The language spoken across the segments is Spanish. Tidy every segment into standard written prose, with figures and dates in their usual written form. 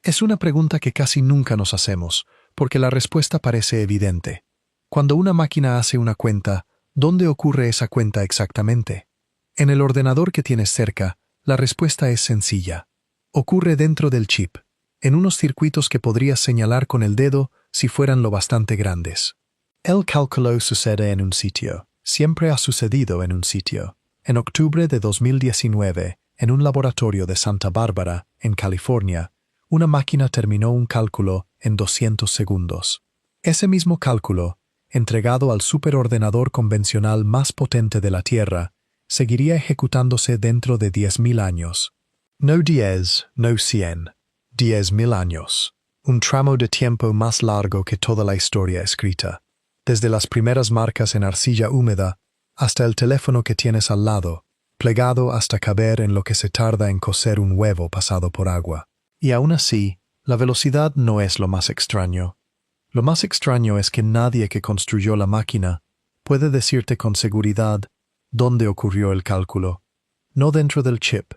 Es una pregunta que casi nunca nos hacemos, porque la respuesta parece evidente. Cuando una máquina hace una cuenta, ¿dónde ocurre esa cuenta exactamente? En el ordenador que tienes cerca, la respuesta es sencilla. Ocurre dentro del chip, en unos circuitos que podrías señalar con el dedo si fueran lo bastante grandes. El cálculo sucede en un sitio. Siempre ha sucedido en un sitio. En octubre de 2019, en un laboratorio de Santa Bárbara, en California, una máquina terminó un cálculo en 200 segundos. Ese mismo cálculo, entregado al superordenador convencional más potente de la Tierra, seguiría ejecutándose dentro de 10.000 años. No 10, no 100, 10.000 años. Un tramo de tiempo más largo que toda la historia escrita. Desde las primeras marcas en arcilla húmeda hasta el teléfono que tienes al lado, plegado hasta caber en lo que se tarda en cocer un huevo pasado por agua. Y aún así, la velocidad no es lo más extraño. Lo más extraño es que nadie que construyó la máquina puede decirte con seguridad dónde ocurrió el cálculo. No dentro del chip,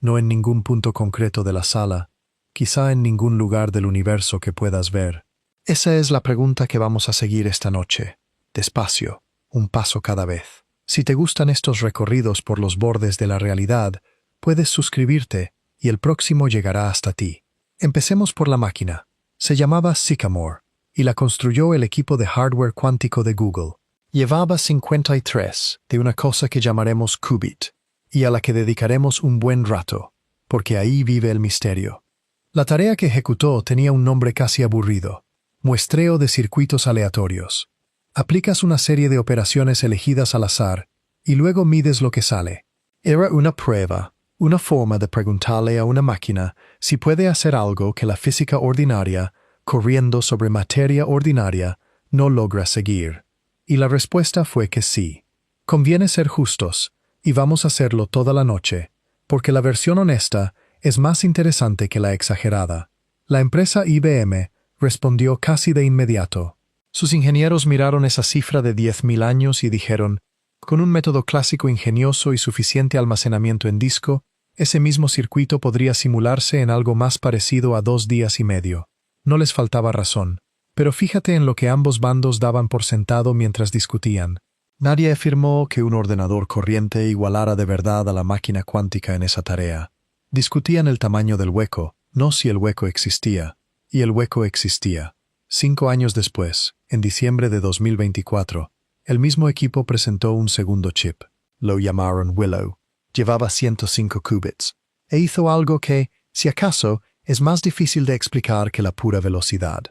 no en ningún punto concreto de la sala, quizá en ningún lugar del universo que puedas ver. Esa es la pregunta que vamos a seguir esta noche, despacio, un paso cada vez. Si te gustan estos recorridos por los bordes de la realidad, puedes suscribirte y el próximo llegará hasta ti. Empecemos por la máquina. Se llamaba Sycamore y la construyó el equipo de hardware cuántico de Google. Llevaba 53 de una cosa que llamaremos qubit y a la que dedicaremos un buen rato, porque ahí vive el misterio. La tarea que ejecutó tenía un nombre casi aburrido: muestreo de circuitos aleatorios. Aplicas una serie de operaciones elegidas al azar y luego mides lo que sale. Era una prueba, una forma de preguntarle a una máquina si puede hacer algo que la física ordinaria, corriendo sobre materia ordinaria, no logra seguir. Y la respuesta fue que sí. Conviene ser justos, y vamos a hacerlo toda la noche, porque la versión honesta es más interesante que la exagerada. La empresa IBM respondió casi de inmediato. Sus ingenieros miraron esa cifra de 10.000 años y dijeron: con un método clásico ingenioso y suficiente almacenamiento en disco, ese mismo circuito podría simularse en algo más parecido a 2 días y medio. No les faltaba razón, pero fíjate en lo que ambos bandos daban por sentado mientras discutían. Nadie afirmó que un ordenador corriente igualara de verdad a la máquina cuántica en esa tarea. Discutían el tamaño del hueco, no si el hueco existía. Y el hueco existía. 5 años después, en diciembre de 2024, el mismo equipo presentó un segundo chip. Lo llamaron Willow. Llevaba 105 qubits. E hizo algo que, si acaso, es más difícil de explicar que la pura velocidad.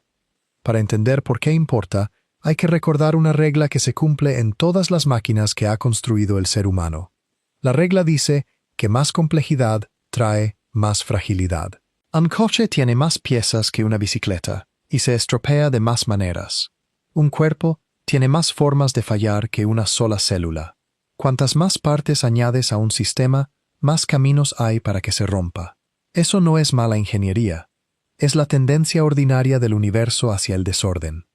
Para entender por qué importa, hay que recordar una regla que se cumple en todas las máquinas que ha construido el ser humano. La regla dice que más complejidad trae más fragilidad. Un coche tiene más piezas que una bicicleta y se estropea de más maneras. Un cuerpo tiene más formas de fallar que una sola célula. Cuantas más partes añades a un sistema, más caminos hay para que se rompa. Eso no es mala ingeniería. Es la tendencia ordinaria del universo hacia el desorden.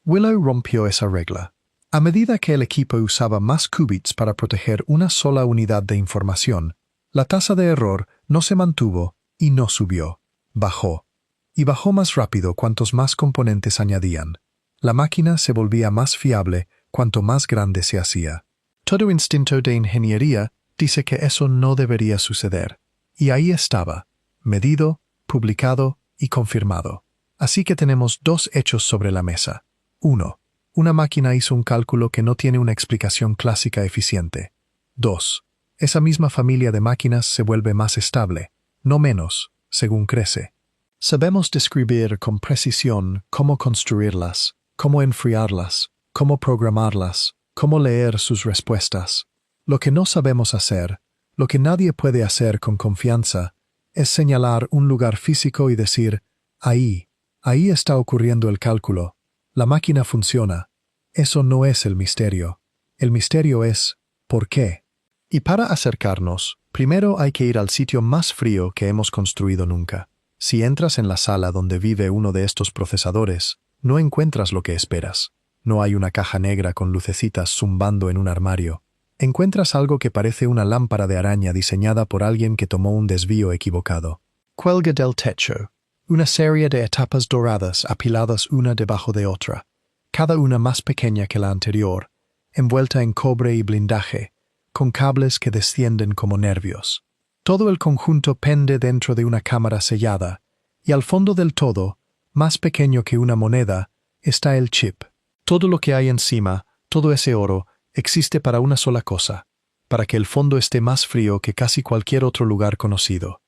Willow rompió esa regla. A medida que el equipo usaba más qubits para proteger una sola unidad de información, la tasa de error no se mantuvo y no subió. Bajó. Y bajó más rápido cuantos más componentes añadían. La máquina se volvía más fiable cuanto más grande se hacía. Todo instinto de ingeniería dice que eso no debería suceder. Y ahí estaba, medido, publicado y confirmado. Así que tenemos 2 hechos sobre la mesa. 1. Una máquina hizo un cálculo que no tiene una explicación clásica eficiente. 2. Esa misma familia de máquinas se vuelve más estable, no menos, según crece. Sabemos describir con precisión cómo construirlas, cómo enfriarlas, cómo programarlas, cómo leer sus respuestas. Lo que no sabemos hacer, lo que nadie puede hacer con confianza, es señalar un lugar físico y decir: ahí está ocurriendo el cálculo. La máquina funciona. Eso no es el misterio. El misterio es ¿por qué? Y para acercarnos, primero hay que ir al sitio más frío que hemos construido nunca. Si entras en la sala donde vive uno de estos procesadores, no encuentras lo que esperas. No hay una caja negra con lucecitas zumbando en un armario. Encuentras algo que parece una lámpara de araña diseñada por alguien que tomó un desvío equivocado. Cuelga del techo. Una serie de etapas doradas apiladas una debajo de otra, cada una más pequeña que la anterior, envuelta en cobre y blindaje, con cables que descienden como nervios. Todo el conjunto pende dentro de una cámara sellada, y al fondo del todo, más pequeño que una moneda, está el chip. Todo lo que hay encima, todo ese oro, existe para una sola cosa, para que el fondo esté más frío que casi cualquier otro lugar conocido.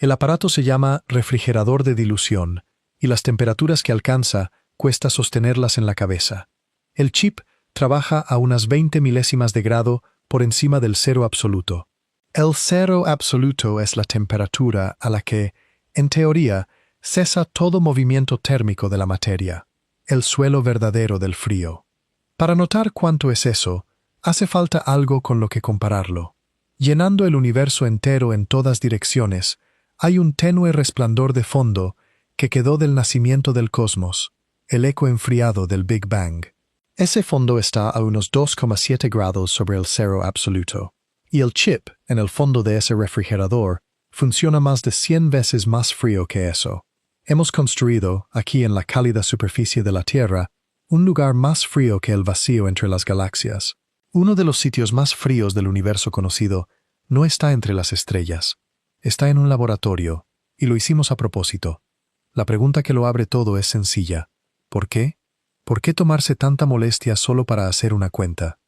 El aparato se llama refrigerador de dilución, y las temperaturas que alcanza cuesta sostenerlas en la cabeza. El chip trabaja a unas 20 milésimas de grado por encima del cero absoluto. El cero absoluto es la temperatura a la que, en teoría, cesa todo movimiento térmico de la materia, el suelo verdadero del frío. Para notar cuánto es eso, hace falta algo con lo que compararlo. Llenando el universo entero en todas direcciones, hay un tenue resplandor de fondo que quedó del nacimiento del cosmos, el eco enfriado del Big Bang. Ese fondo está a unos 2,7 grados sobre el cero absoluto, y el chip, en el fondo de ese refrigerador, funciona más de 100 veces más frío que eso. Hemos construido, aquí en la cálida superficie de la Tierra, un lugar más frío que el vacío entre las galaxias. Uno de los sitios más fríos del universo conocido no está entre las estrellas. Está en un laboratorio, y lo hicimos a propósito. La pregunta que lo abre todo es sencilla. ¿Por qué? ¿Por qué tomarse tanta molestia solo para hacer una cuenta?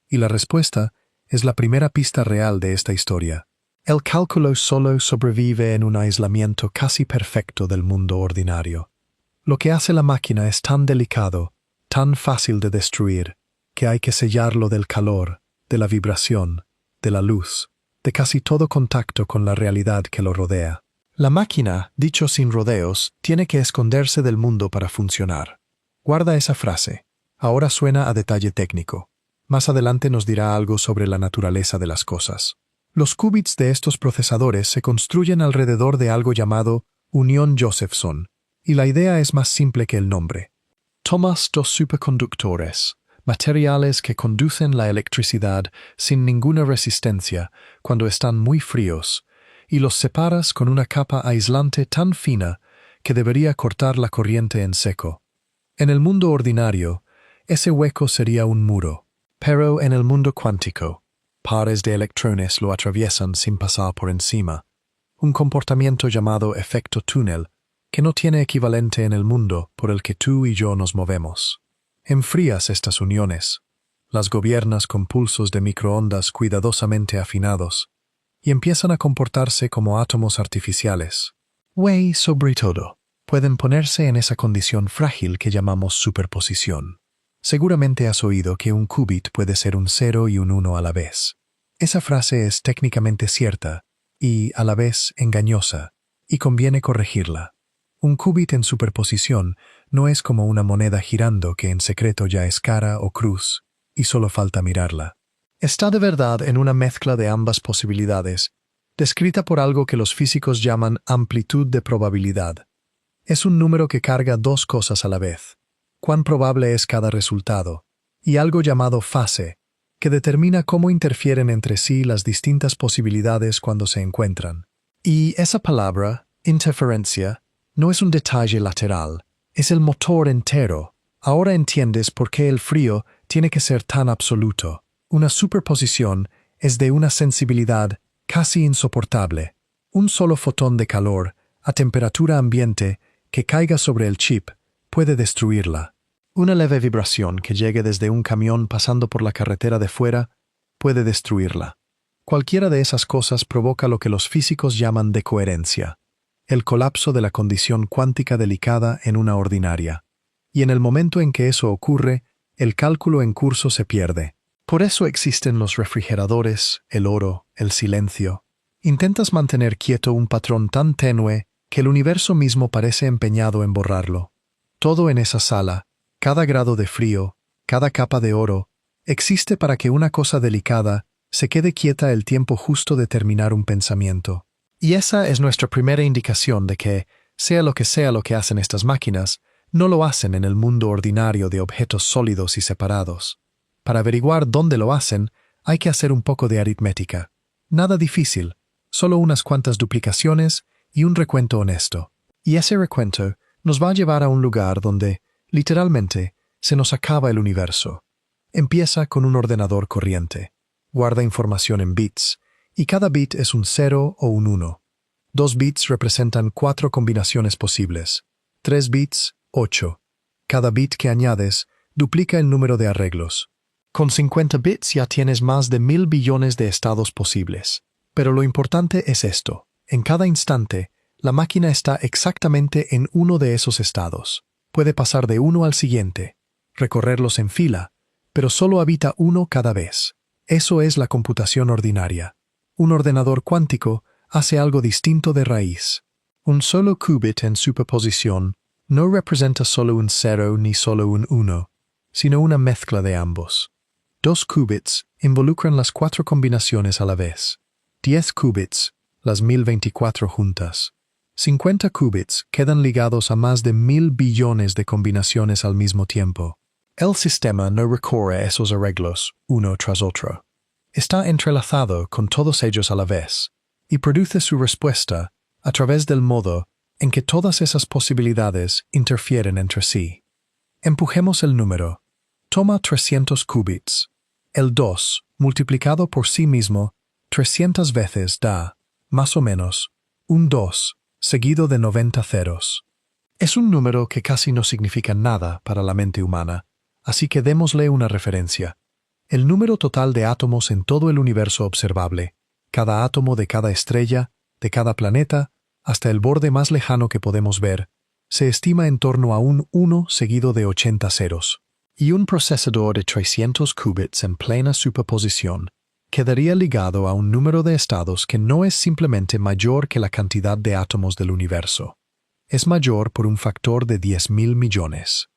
Y la respuesta es la primera pista real de esta historia. El cálculo solo sobrevive en un aislamiento casi perfecto del mundo ordinario. Lo que hace la máquina es tan delicado, tan fácil de destruir, que hay que sellarlo del calor, de la vibración, de la luz, de casi todo contacto con la realidad que lo rodea. La máquina, dicho sin rodeos, tiene que esconderse del mundo para funcionar. Guarda esa frase. Ahora suena a detalle técnico. Más adelante nos dirá algo sobre la naturaleza de las cosas. Los qubits de estos procesadores se construyen alrededor de algo llamado unión Josephson, y la idea es más simple que el nombre. Tomas dos superconductores, materiales que conducen la electricidad sin ninguna resistencia cuando están muy fríos, y los separas con una capa aislante tan fina que debería cortar la corriente en seco. En el mundo ordinario, ese hueco sería un muro, pero en el mundo cuántico, pares de electrones lo atraviesan sin pasar por encima, un comportamiento llamado efecto túnel que no tiene equivalente en el mundo por el que tú y yo nos movemos. Enfrías estas uniones, las gobiernas con pulsos de microondas cuidadosamente afinados, y empiezan a comportarse como átomos artificiales. Sobre todo, pueden ponerse en esa condición frágil que llamamos superposición. Seguramente has oído que un qubit puede ser un 0 y un 1 a la vez. Esa frase es técnicamente cierta y, a la vez, engañosa, y conviene corregirla. Un qubit en superposición no es como una moneda girando que en secreto ya es cara o cruz, y solo falta mirarla. Está de verdad en una mezcla de ambas posibilidades, descrita por algo que los físicos llaman amplitud de probabilidad. Es un número que carga dos cosas a la vez. Cuán probable es cada resultado, y algo llamado fase, que determina cómo interfieren entre sí las distintas posibilidades cuando se encuentran. Y esa palabra, interferencia, no es un detalle lateral, es el motor entero. Ahora entiendes por qué el frío tiene que ser tan absoluto. Una superposición es de una sensibilidad casi insoportable. Un solo fotón de calor, a temperatura ambiente, que caiga sobre el chip, puede destruirla. Una leve vibración que llegue desde un camión pasando por la carretera de fuera puede destruirla. Cualquiera de esas cosas provoca lo que los físicos llaman decoherencia, el colapso de la condición cuántica delicada en una ordinaria. Y en el momento en que eso ocurre, el cálculo en curso se pierde. Por eso existen los refrigeradores, el oro, el silencio. Intentas mantener quieto un patrón tan tenue que el universo mismo parece empeñado en borrarlo. Todo en esa sala, cada grado de frío, cada capa de oro, existe para que una cosa delicada se quede quieta el tiempo justo de terminar un pensamiento. Y esa es nuestra primera indicación de que, sea lo que hacen estas máquinas, no lo hacen en el mundo ordinario de objetos sólidos y separados. Para averiguar dónde lo hacen, hay que hacer un poco de aritmética. Nada difícil, solo unas cuantas duplicaciones y un recuento honesto. Y ese recuento nos va a llevar a un lugar donde, literalmente, se nos acaba el universo. Empieza con un ordenador corriente. Guarda información en bits, y cada bit es un 0 o un 1. 2 bits representan 4 combinaciones posibles. 3 bits, 8. Cada bit que añades duplica el número de arreglos. Con 50 bits ya tienes más de 1000 billones de estados posibles. Pero lo importante es esto. En cada instante, la máquina está exactamente en uno de esos estados. Puede pasar de uno al siguiente, recorrerlos en fila, pero solo habita uno cada vez. Eso es la computación ordinaria. Un ordenador cuántico hace algo distinto de raíz. Un solo qubit en superposición no representa solo un 0 ni solo un 1, sino una mezcla de ambos. 2 qubits involucran las 4 combinaciones a la vez. 10 qubits, las 1024 juntas. 50 qubits quedan ligados a más de 1000 billones de combinaciones al mismo tiempo. El sistema no recorre esos arreglos uno tras otro. Está entrelazado con todos ellos a la vez y produce su respuesta a través del modo en que todas esas posibilidades interfieren entre sí. Empujemos el número. Toma 300 qubits. El 2, multiplicado por sí mismo 300 veces da, más o menos, un 2, seguido de 90 ceros. Es un número que casi no significa nada para la mente humana, así que démosle una referencia. El número total de átomos en todo el universo observable, cada átomo de cada estrella, de cada planeta, hasta el borde más lejano que podemos ver, se estima en torno a un 1 seguido de 80 ceros. Y un procesador de 300 qubits en plena superposición quedaría ligado a un número de estados que no es simplemente mayor que la cantidad de átomos del universo. Es mayor por un factor de 10.000 millones.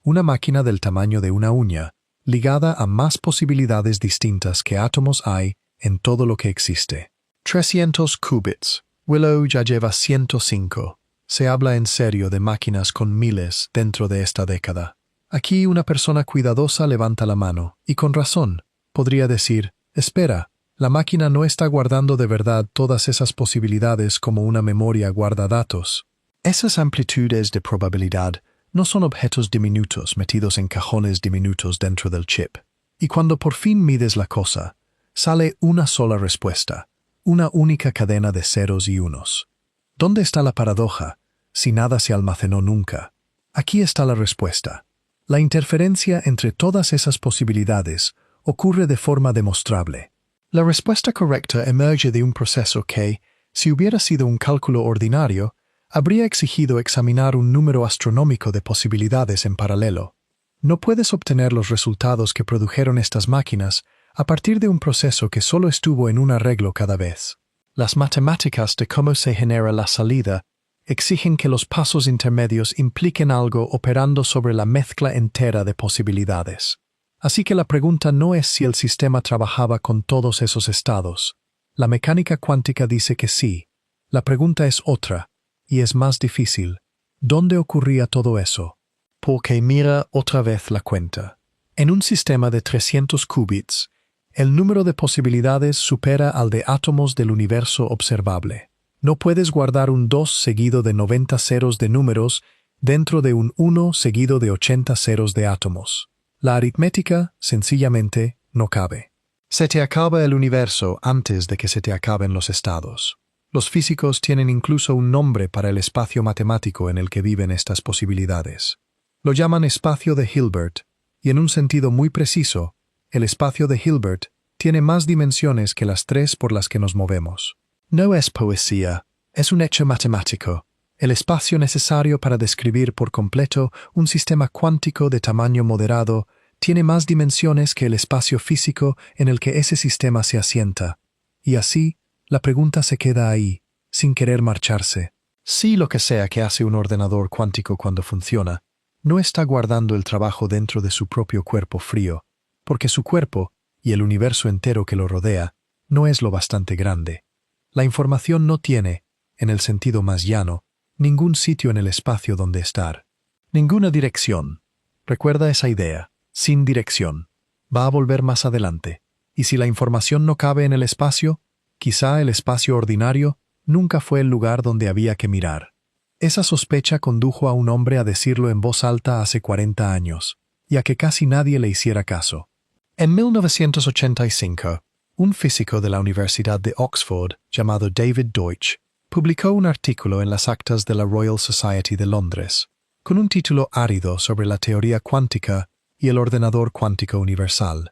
Una máquina del tamaño de una uña, ligada a más posibilidades distintas que átomos hay en todo lo que existe. 300 qubits. Willow ya lleva 105. Se habla en serio de máquinas con miles dentro de esta década. Aquí una persona cuidadosa levanta la mano, y con razón, podría decir, espera, la máquina no está guardando de verdad todas esas posibilidades como una memoria guarda datos. Esas amplitudes de probabilidad no son objetos diminutos metidos en cajones diminutos dentro del chip. Y cuando por fin mides la cosa, sale una sola respuesta, una única cadena de ceros y unos. ¿Dónde está la paradoja, si nada se almacenó nunca? Aquí está la respuesta. La interferencia entre todas esas posibilidades ocurre de forma demostrable. La respuesta correcta emerge de un proceso que, si hubiera sido un cálculo ordinario, habría exigido examinar un número astronómico de posibilidades en paralelo. No puedes obtener los resultados que produjeron estas máquinas a partir de un proceso que solo estuvo en un arreglo cada vez. Las matemáticas de cómo se genera la salida exigen que los pasos intermedios impliquen algo operando sobre la mezcla entera de posibilidades. Así que la pregunta no es si el sistema trabajaba con todos esos estados. La mecánica cuántica dice que sí. La pregunta es otra, y es más difícil. ¿Dónde ocurría todo eso? Porque mira otra vez la cuenta. En un sistema de 300 qubits, el número de posibilidades supera al de átomos del universo observable. No puedes guardar un 2 seguido de 90 ceros de números dentro de un 1 seguido de 80 ceros de átomos. La aritmética, sencillamente, no cabe. Se te acaba el universo antes de que se te acaben los estados. Los físicos tienen incluso un nombre para el espacio matemático en el que viven estas posibilidades. Lo llaman espacio de Hilbert, y en un sentido muy preciso, el espacio de Hilbert tiene más dimensiones que las 3 por las que nos movemos. No es poesía, es un hecho matemático, el espacio necesario para describir por completo un sistema cuántico de tamaño moderado tiene más dimensiones que el espacio físico en el que ese sistema se asienta, y así, la pregunta se queda ahí, sin querer marcharse. Si lo que sea que hace un ordenador cuántico cuando funciona, no está guardando el trabajo dentro de su propio cuerpo frío, porque su cuerpo, y el universo entero que lo rodea, no es lo bastante grande. La información no tiene, en el sentido más llano, ningún sitio en el espacio donde estar. Ninguna dirección. Recuerda esa idea. Sin dirección. Va a volver más adelante. Y si la información no cabe en el espacio, quizá el espacio ordinario nunca fue el lugar donde había que mirar. Esa sospecha condujo a un hombre a decirlo en voz alta hace 40 años, y a que casi nadie le hiciera caso. En 1985, un físico de la Universidad de Oxford, llamado David Deutsch, publicó un artículo en las actas de la Royal Society de Londres, con un título árido sobre la teoría cuántica y el ordenador cuántico universal.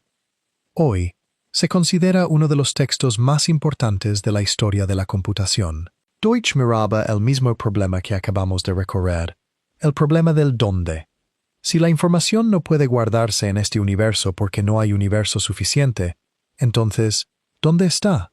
Hoy, se considera uno de los textos más importantes de la historia de la computación. Deutsch miraba el mismo problema que acabamos de recorrer, el problema del dónde. Si la información no puede guardarse en este universo porque no hay universo suficiente, entonces, ¿dónde está?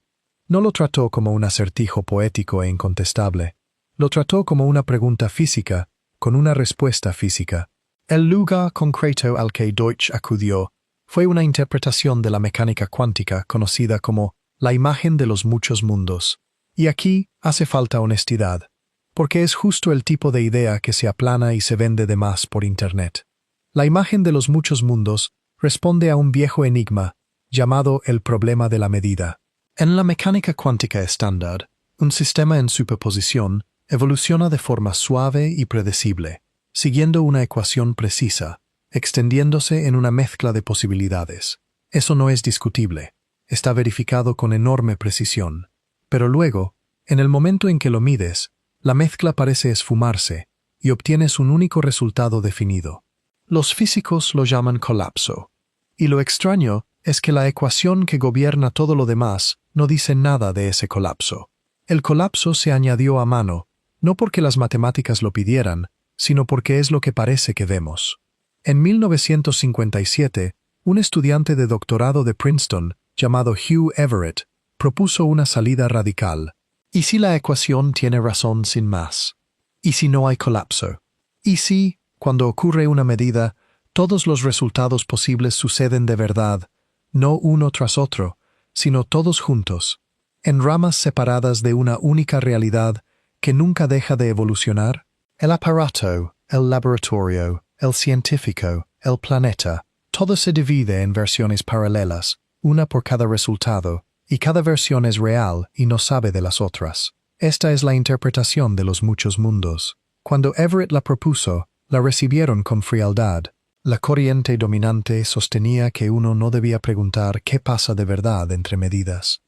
No lo trató como un acertijo poético e incontestable. Lo trató como una pregunta física, con una respuesta física. El lugar concreto al que Deutsch acudió fue una interpretación de la mecánica cuántica conocida como la imagen de los muchos mundos. Y aquí hace falta honestidad, porque es justo el tipo de idea que se aplana y se vende de más por Internet. La imagen de los muchos mundos responde a un viejo enigma llamado el problema de la medida. En la mecánica cuántica estándar, un sistema en superposición evoluciona de forma suave y predecible, siguiendo una ecuación precisa, extendiéndose en una mezcla de posibilidades. Eso no es discutible, está verificado con enorme precisión. Pero luego, en el momento en que lo mides, la mezcla parece esfumarse y obtienes un único resultado definido. Los físicos lo llaman colapso. Y lo extraño es que la ecuación que gobierna todo lo demás no dice nada de ese colapso. El colapso se añadió a mano, no porque las matemáticas lo pidieran, sino porque es lo que parece que vemos. En 1957, un estudiante de doctorado de Princeton, llamado Hugh Everett, propuso una salida radical. ¿Y si la ecuación tiene razón sin más? ¿Y si no hay colapso? ¿Y si, cuando ocurre una medida, todos los resultados posibles suceden de verdad, no uno tras otro, sino todos juntos, en ramas separadas de una única realidad que nunca deja de evolucionar? El aparato, el laboratorio, el científico, el planeta, todo se divide en versiones paralelas, una por cada resultado, y cada versión es real y no sabe de las otras. Esta es la interpretación de los muchos mundos. Cuando Everett la propuso, la recibieron con frialdad. La corriente dominante sostenía que uno no debía preguntar qué pasa de verdad entre medidas.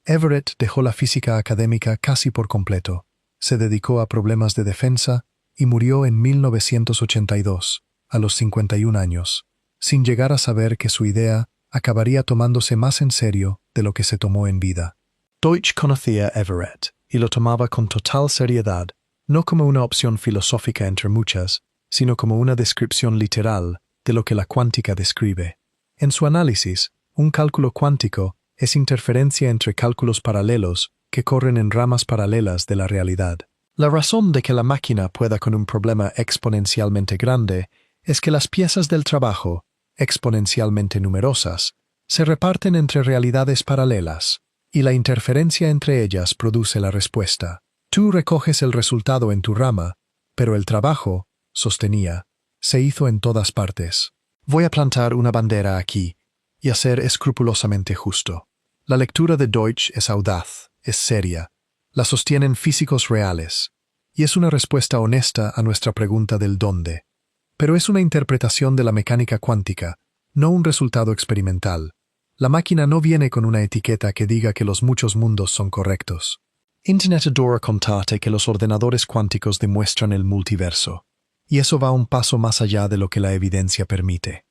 Everett dejó la física académica casi por completo, se dedicó a problemas de defensa y murió en 1982, a los 51 años, sin llegar a saber que su idea acabaría tomándose más en serio de lo que se tomó en vida. Deutsch conocía a Everett y lo tomaba con total seriedad, no como una opción filosófica entre muchas, sino como una descripción literal de lo que la cuántica describe. En su análisis, un cálculo cuántico es interferencia entre cálculos paralelos que corren en ramas paralelas de la realidad. La razón de que la máquina pueda con un problema exponencialmente grande es que las piezas del trabajo, exponencialmente numerosas, se reparten entre realidades paralelas, y la interferencia entre ellas produce la respuesta. Tú recoges el resultado en tu rama, pero el trabajo, sostenía, se hizo en todas partes. Voy a plantar una bandera aquí, y a ser escrupulosamente justo. La lectura de Deutsch es audaz, es seria, la sostienen físicos reales, y es una respuesta honesta a nuestra pregunta del dónde. Pero es una interpretación de la mecánica cuántica, no un resultado experimental. La máquina no viene con una etiqueta que diga que los muchos mundos son correctos. Internet adora contarte que los ordenadores cuánticos demuestran el multiverso, y eso va un paso más allá de lo que la evidencia permite.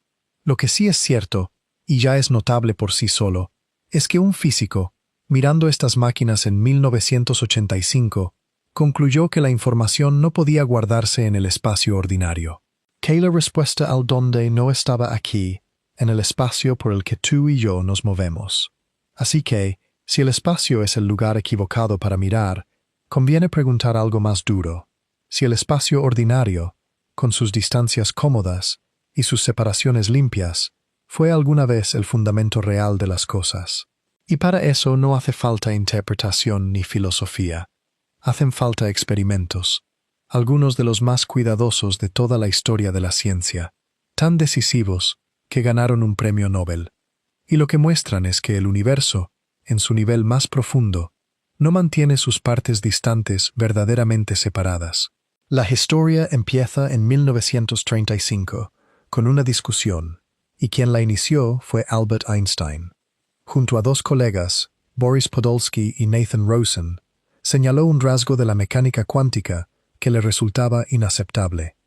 Lo que sí es cierto, y ya es notable por sí solo, es que un físico, mirando estas máquinas en 1985, concluyó que la información no podía guardarse en el espacio ordinario, que la respuesta al dónde no estaba aquí, en el espacio por el que tú y yo nos movemos. Así que, si el espacio es el lugar equivocado para mirar, conviene preguntar algo más duro. Si el espacio ordinario, con sus distancias cómodas y sus separaciones limpias, fue alguna vez el fundamento real de las cosas. Y para eso no hace falta interpretación ni filosofía. Hacen falta experimentos, algunos de los más cuidadosos de toda la historia de la ciencia, tan decisivos que ganaron un premio Nobel. Y lo que muestran es que el universo, en su nivel más profundo, no mantiene sus partes distantes verdaderamente separadas. La historia empieza en 1935, con una discusión, y quien la inició fue Albert Einstein. Junto a dos colegas, Boris Podolsky y Nathan Rosen, señaló un rasgo de la mecánica cuántica que le resultaba inaceptable.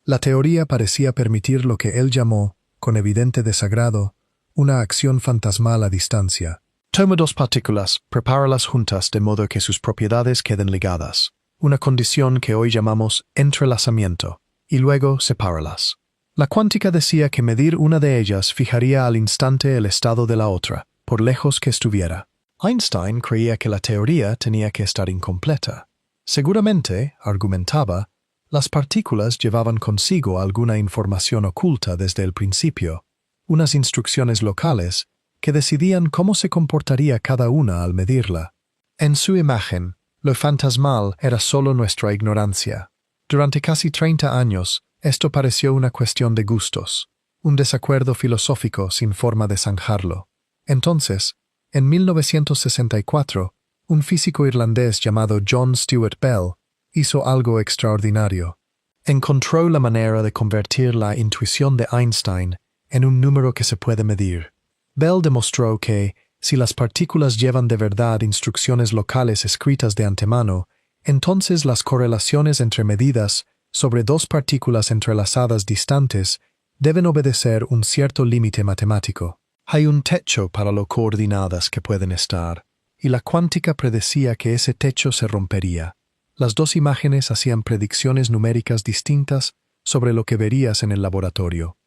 La teoría parecía permitir lo que él llamó, con evidente desagrado, una acción fantasmal a distancia. Toma dos partículas, prepáralas juntas de modo que sus propiedades queden ligadas, una condición que hoy llamamos entrelazamiento, y luego sepáralas. La cuántica decía que medir una de ellas fijaría al instante el estado de la otra, por lejos que estuviera. Einstein creía que la teoría tenía que estar incompleta. Seguramente, argumentaba, las partículas llevaban consigo alguna información oculta desde el principio, unas instrucciones locales que decidían cómo se comportaría cada una al medirla. En su imagen, lo fantasmal era solo nuestra ignorancia. Durante casi 30 años, esto pareció una cuestión de gustos, un desacuerdo filosófico sin forma de zanjarlo. Entonces, en 1964, un físico irlandés llamado John Stuart Bell hizo algo extraordinario. Encontró la manera de convertir la intuición de Einstein en un número que se puede medir. Bell demostró que, si las partículas llevan de verdad instrucciones locales escritas de antemano, entonces las correlaciones entre medidas sobre dos partículas entrelazadas distantes deben obedecer un cierto límite matemático. Hay un techo para lo coordinadas que pueden estar, y la cuántica predecía que ese techo se rompería. Las dos imágenes hacían predicciones numéricas distintas sobre lo que verías en el laboratorio.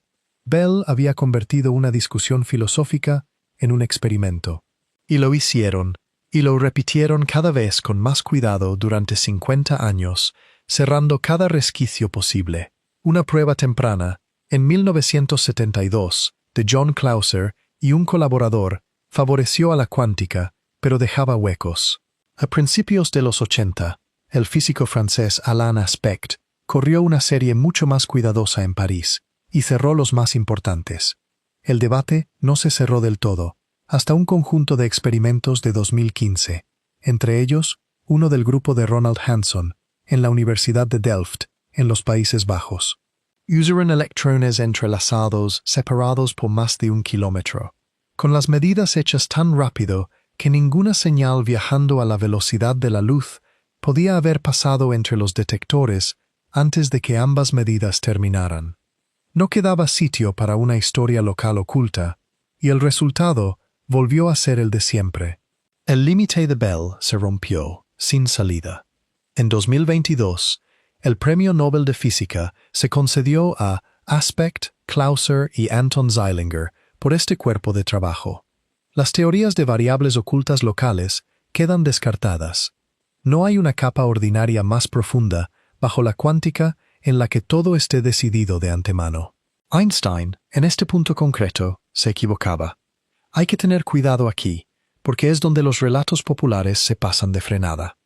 Bell había convertido una discusión filosófica en un experimento. Y lo hicieron, y lo repitieron cada vez con más cuidado durante 50 años, cerrando cada resquicio posible. Una prueba temprana, en 1972, de John Clauser y un colaborador, favoreció a la cuántica, pero dejaba huecos. A principios de los 80, el físico francés Alain Aspect corrió una serie mucho más cuidadosa en París y cerró los más importantes. El debate no se cerró del todo, hasta un conjunto de experimentos de 2015, entre ellos uno del grupo de Ronald Hanson, en la Universidad de Delft, en los Países Bajos. Usaron electrones entrelazados, separados por más de 1 kilómetro, con las medidas hechas tan rápido que ninguna señal viajando a la velocidad de la luz podía haber pasado entre los detectores antes de que ambas medidas terminaran. No quedaba sitio para una historia local oculta, y el resultado volvió a ser el de siempre. El límite de Bell se rompió, sin salida. En 2022, el Premio Nobel de Física se concedió a Aspect, Clauser y Anton Zeilinger por este cuerpo de trabajo. Las teorías de variables ocultas locales quedan descartadas. No hay una capa ordinaria más profunda bajo la cuántica en la que todo esté decidido de antemano. Einstein, en este punto concreto, se equivocaba. Hay que tener cuidado aquí, porque es donde los relatos populares se pasan de frenada.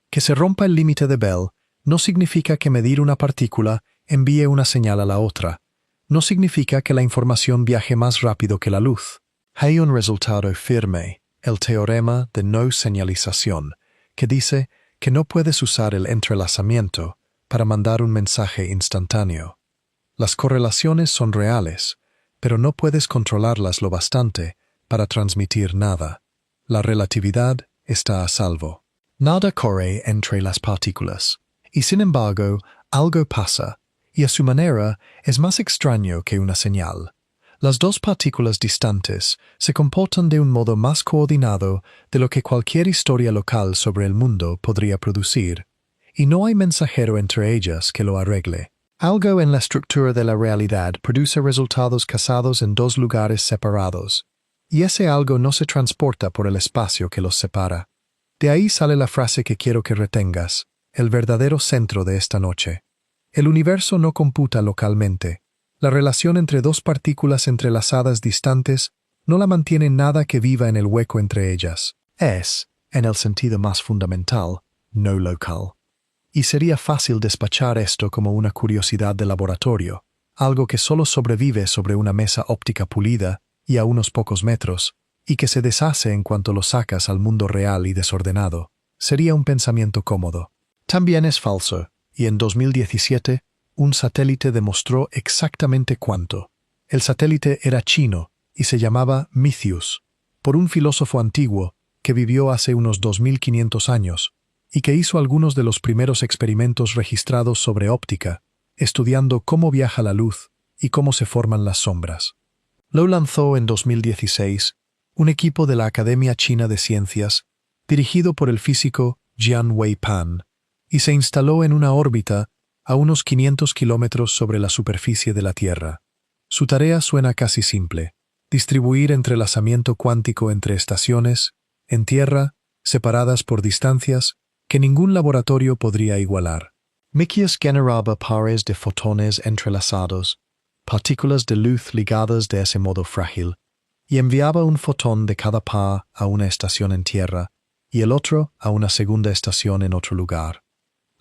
Que se rompa el límite de Bell no significa que medir una partícula envíe una señal a la otra. No significa que la información viaje más rápido que la luz. Hay un resultado firme, el teorema de no señalización, que dice que no puedes usar el entrelazamiento para mandar un mensaje instantáneo. Las correlaciones son reales, pero no puedes controlarlas lo bastante para transmitir nada. La relatividad está a salvo. Nada corre entre las partículas, y sin embargo, algo pasa, y a su manera es más extraño que una señal. Las dos partículas distantes se comportan de un modo más coordinado de lo que cualquier historia local sobre el mundo podría producir, y no hay mensajero entre ellas que lo arregle. Algo en la estructura de la realidad produce resultados casados en dos lugares separados, y ese algo no se transporta por el espacio que los separa. De ahí sale la frase que quiero que retengas, el verdadero centro de esta noche. El universo no computa localmente. La relación entre dos partículas entrelazadas distantes no la mantiene nada que viva en el hueco entre ellas. Es, en el sentido más fundamental, no local. Y sería fácil despachar esto como una curiosidad de laboratorio, algo que solo sobrevive sobre una mesa óptica pulida y a unos pocos metros, y que se deshace en cuanto lo sacas al mundo real y desordenado. Sería un pensamiento cómodo. También es falso, y en 2017 un satélite demostró exactamente cuánto. El satélite era chino y se llamaba Mythius, por un filósofo antiguo que vivió hace unos 2500 años y que hizo algunos de los primeros experimentos registrados sobre óptica, estudiando cómo viaja la luz y cómo se forman las sombras. Lo lanzó en 2016 un equipo de la Academia China de Ciencias, dirigido por el físico Jian Wei-pan, y se instaló en una órbita a unos 500 kilómetros sobre la superficie de la Tierra. Su tarea suena casi simple: distribuir entrelazamiento cuántico entre estaciones, en tierra, separadas por distancias que ningún laboratorio podría igualar. Mythius generaba pares de fotones entrelazados, partículas de luz ligadas de ese modo frágil, y enviaba un fotón de cada par a una estación en tierra y el otro a una segunda estación en otro lugar.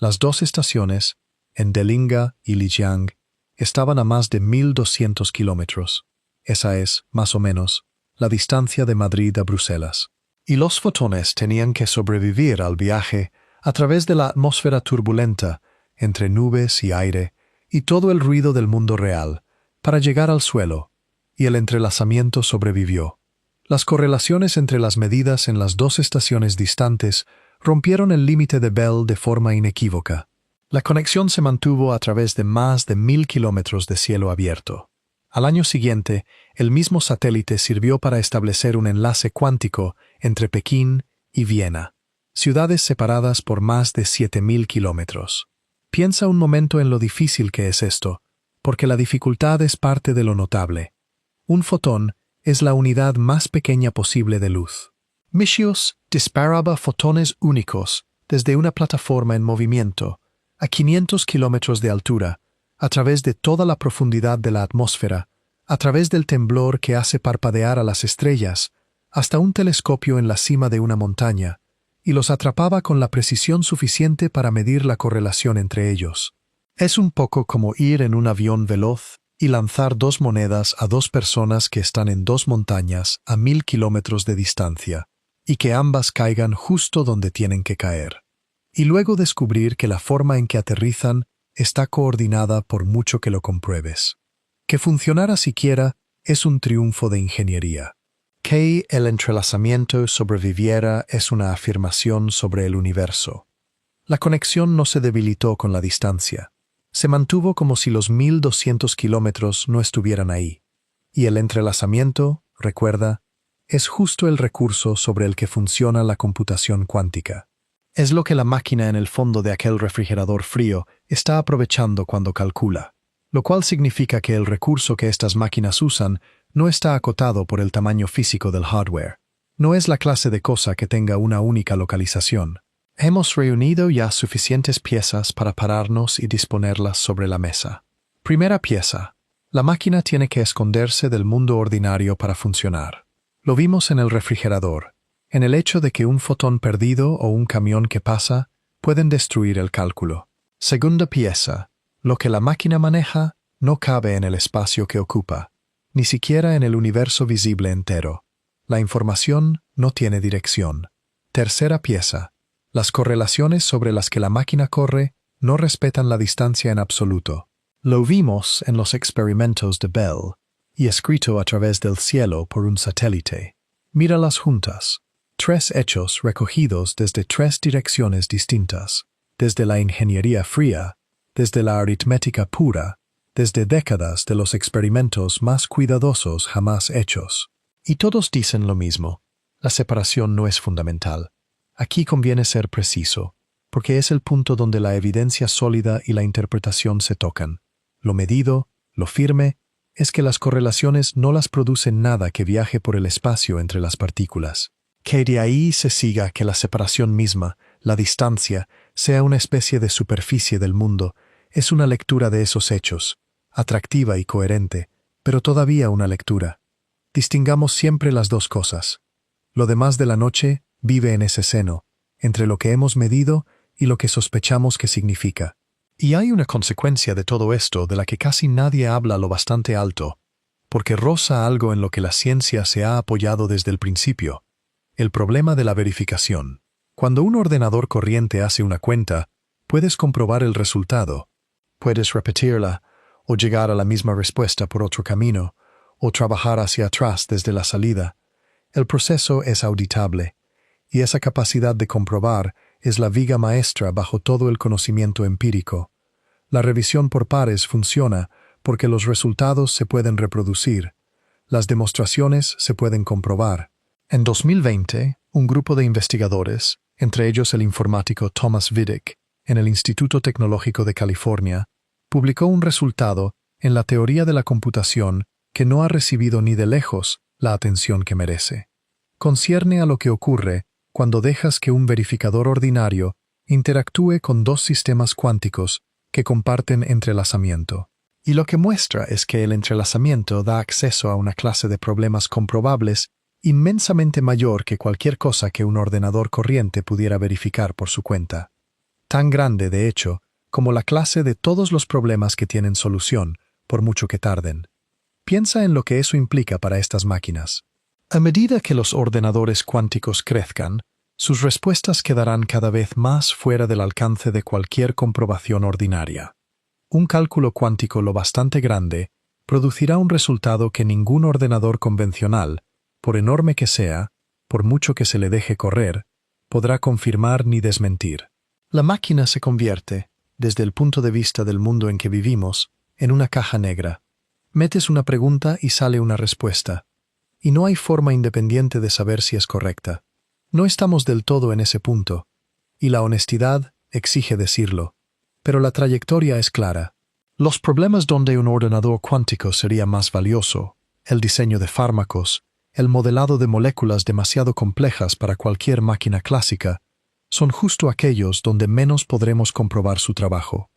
Las dos estaciones, en Delinga y Lijiang, estaban a más de 1200 kilómetros. Esa es, más o menos, la distancia de Madrid a Bruselas. Y los fotones tenían que sobrevivir al viaje a través de la atmósfera turbulenta, entre nubes y aire, y todo el ruido del mundo real, para llegar al suelo, y el entrelazamiento sobrevivió. Las correlaciones entre las medidas en las dos estaciones distantes rompieron el límite de Bell de forma inequívoca. La conexión se mantuvo a través de más de 1000 kilómetros de cielo abierto. Al año siguiente, el mismo satélite sirvió para establecer un enlace cuántico entre Pekín y Viena, ciudades separadas por más de 7000 kilómetros. Piensa un momento en lo difícil que es esto, porque la dificultad es parte de lo notable. Un fotón es la unidad más pequeña posible de luz. Mythius disparaba fotones únicos desde una plataforma en movimiento, a 500 kilómetros de altura, a través de toda la profundidad de la atmósfera, a través del temblor que hace parpadear a las estrellas, hasta un telescopio en la cima de una montaña, y los atrapaba con la precisión suficiente para medir la correlación entre ellos. Es un poco como ir en un avión veloz y lanzar dos monedas a dos personas que están en dos montañas a 1000 kilómetros de distancia, y que ambas caigan justo donde tienen que caer. Y luego descubrir que la forma en que aterrizan está coordinada por mucho que lo compruebes. Que funcionara siquiera es un triunfo de ingeniería. Que el entrelazamiento sobreviviera es una afirmación sobre el universo. La conexión no se debilitó con la distancia. Se mantuvo como si los 1200 kilómetros no estuvieran ahí. Y el entrelazamiento, recuerda, es justo el recurso sobre el que funciona la computación cuántica. Es lo que la máquina en el fondo de aquel refrigerador frío está aprovechando cuando calcula, lo cual significa que el recurso que estas máquinas usan no está acotado por el tamaño físico del hardware. No es la clase de cosa que tenga una única localización. Hemos reunido ya suficientes piezas para pararnos y disponerlas sobre la mesa. Primera pieza. La máquina tiene que esconderse del mundo ordinario para funcionar. Lo vimos en el refrigerador, en el hecho de que un fotón perdido o un camión que pasa pueden destruir el cálculo. Segunda pieza. Lo que la máquina maneja no cabe en el espacio que ocupa, ni siquiera en el universo visible entero. La información no tiene dirección. Tercera pieza. Las correlaciones sobre las que la máquina corre no respetan la distancia en absoluto. Lo vimos en los experimentos de Bell, y escrito a través del cielo por un satélite. Míralas juntas. 3 hechos recogidos desde 3 direcciones distintas, desde la ingeniería fría, desde la aritmética pura, desde décadas de los experimentos más cuidadosos jamás hechos. Y todos dicen lo mismo: la separación no es fundamental. Aquí conviene ser preciso, porque es el punto donde la evidencia sólida y la interpretación se tocan. Lo medido, lo firme, es que las correlaciones no las producen nada que viaje por el espacio entre las partículas. Que de ahí se siga que la separación misma, la distancia, sea una especie de superficie del mundo, es una lectura de esos hechos, atractiva y coherente, pero todavía una lectura. Distingamos siempre las dos cosas. Lo demás de la noche vive en ese seno, entre lo que hemos medido y lo que sospechamos que significa. Y hay una consecuencia de todo esto de la que casi nadie habla lo bastante alto, porque roza algo en lo que la ciencia se ha apoyado desde el principio: el problema de la verificación. Cuando un ordenador corriente hace una cuenta, Puedes comprobar el resultado. Puedes repetirla, o llegar a la misma respuesta por otro camino, o trabajar hacia atrás desde la salida. El proceso es auditable, y esa capacidad de comprobar es la viga maestra bajo todo el conocimiento empírico. La revisión por pares funciona porque los resultados se pueden reproducir. Las demostraciones se pueden comprobar. En 2020, un grupo de investigadores, entre ellos el informático Thomas Vidic, en el Instituto Tecnológico de California, publicó un resultado en la teoría de la computación que no ha recibido ni de lejos la atención que merece. Concierne a lo que ocurre cuando dejas que un verificador ordinario interactúe con dos sistemas cuánticos que comparten entrelazamiento. Y lo que muestra es que el entrelazamiento da acceso a una clase de problemas comprobables inmensamente mayor que cualquier cosa que un ordenador corriente pudiera verificar por su cuenta. Tan grande, de hecho, como la clase de todos los problemas que tienen solución, por mucho que tarden. Piensa en lo que eso implica para estas máquinas. A medida que los ordenadores cuánticos crezcan, sus respuestas quedarán cada vez más fuera del alcance de cualquier comprobación ordinaria. Un cálculo cuántico lo bastante grande producirá un resultado que ningún ordenador convencional, por enorme que sea, por mucho que se le deje correr, podrá confirmar ni desmentir. La máquina se convierte, desde el punto de vista del mundo en que vivimos, en una caja negra. Metes una pregunta y sale una respuesta. Y no hay forma independiente de saber si es correcta. No estamos del todo en ese punto, y la honestidad exige decirlo. Pero la trayectoria es clara. Los problemas donde un ordenador cuántico sería más valioso, el diseño de fármacos, el modelado de moléculas demasiado complejas para cualquier máquina clásica, son justo aquellos donde menos podremos comprobar su trabajo.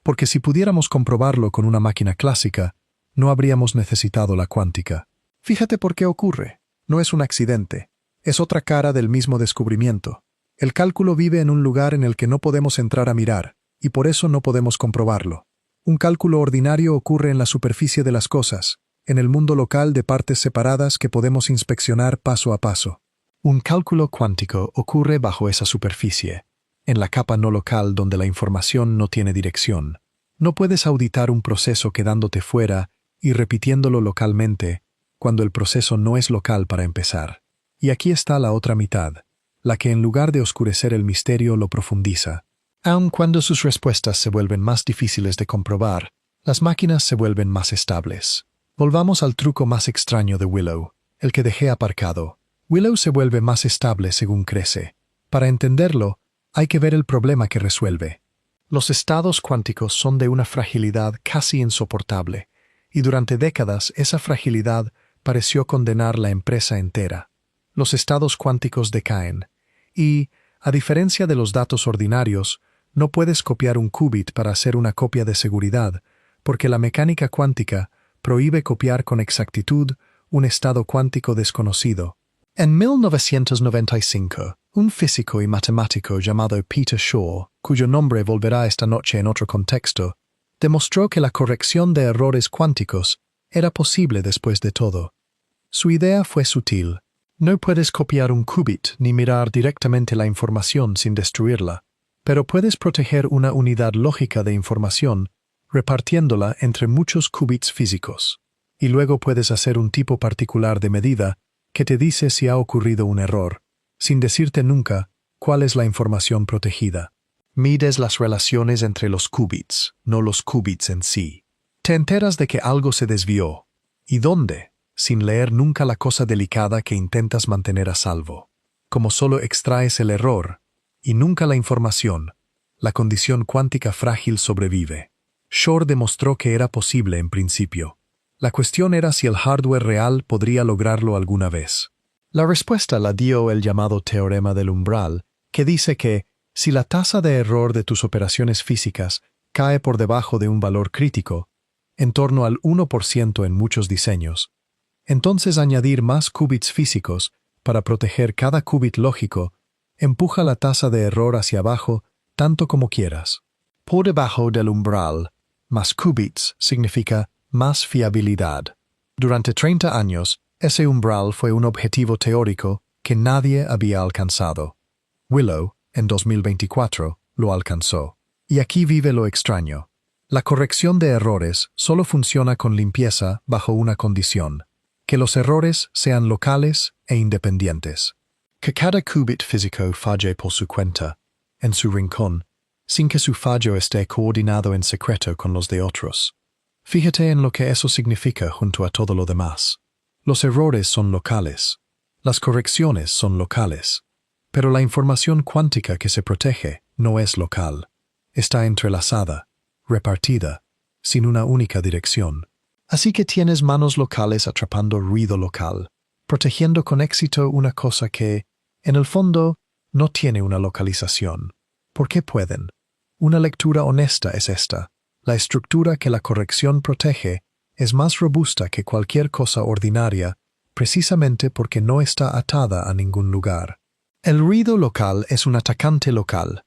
Porque si pudiéramos comprobarlo con una máquina clásica, no habríamos necesitado la cuántica. Fíjate por qué ocurre. No es un accidente. Es otra cara del mismo descubrimiento. El cálculo vive en un lugar en el que no podemos entrar a mirar, y por eso no podemos comprobarlo. Un cálculo ordinario ocurre en la superficie de las cosas, en el mundo local de partes separadas que podemos inspeccionar paso a paso. Un cálculo cuántico ocurre bajo esa superficie, en la capa no local donde la información no tiene dirección. No puedes auditar un proceso quedándote fuera y repitiéndolo localmente, cuando el proceso no es local para empezar. Y aquí está la otra mitad, la que en lugar de oscurecer el misterio lo profundiza. Aun cuando sus respuestas se vuelven más difíciles de comprobar, las máquinas se vuelven más estables. Volvamos al truco más extraño de Willow, el que dejé aparcado. Willow se vuelve más estable según crece. Para entenderlo, hay que ver el problema que resuelve. Los estados cuánticos son de una fragilidad casi insoportable, y durante décadas esa fragilidad pareció condenar la empresa entera. Los estados cuánticos decaen, y, a diferencia de los datos ordinarios, no puedes copiar un qubit para hacer una copia de seguridad, porque la mecánica cuántica prohíbe copiar con exactitud un estado cuántico desconocido. En 1995, un físico y matemático llamado Peter Shor, cuyo nombre volverá esta noche en otro contexto, demostró que la corrección de errores cuánticos era posible después de todo. Su idea fue sutil. No puedes copiar un qubit ni mirar directamente la información sin destruirla, pero puedes proteger una unidad lógica de información repartiéndola entre muchos qubits físicos. Y luego puedes hacer un tipo particular de medida que te dice si ha ocurrido un error, sin decirte nunca cuál es la información protegida. Mides las relaciones entre los qubits, no los qubits en sí. Te enteras de que algo se desvió. ¿Y dónde? Sin leer nunca la cosa delicada que intentas mantener a salvo. Como solo extraes el error, y nunca la información, la condición cuántica frágil sobrevive. Shor demostró que era posible en principio. La cuestión era si el hardware real podría lograrlo alguna vez. La respuesta la dio el llamado teorema del umbral, que dice que, si la tasa de error de tus operaciones físicas cae por debajo de un valor crítico, en torno al 1% en muchos diseños, entonces añadir más qubits físicos para proteger cada qubit lógico empuja la tasa de error hacia abajo tanto como quieras. Por debajo del umbral, más qubits significa más fiabilidad. Durante 30 años, ese umbral fue un objetivo teórico que nadie había alcanzado. Willow, en 2024, lo alcanzó. Y aquí vive lo extraño. La corrección de errores solo funciona con limpieza bajo una condición: que los errores sean locales e independientes. Que cada qubit físico falle por su cuenta, en su rincón, sin que su fallo esté coordinado en secreto con los de otros. Fíjate en lo que eso significa junto a todo lo demás. Los errores son locales. Las correcciones son locales. Pero la información cuántica que se protege no es local. Está entrelazada, repartida, sin una única dirección. Así que tienes manos locales atrapando ruido local, protegiendo con éxito una cosa que, en el fondo, no tiene una localización. ¿Por qué pueden? Una lectura honesta es esta. La estructura que la corrección protege es más robusta que cualquier cosa ordinaria, precisamente porque no está atada a ningún lugar. El ruido local es un atacante local.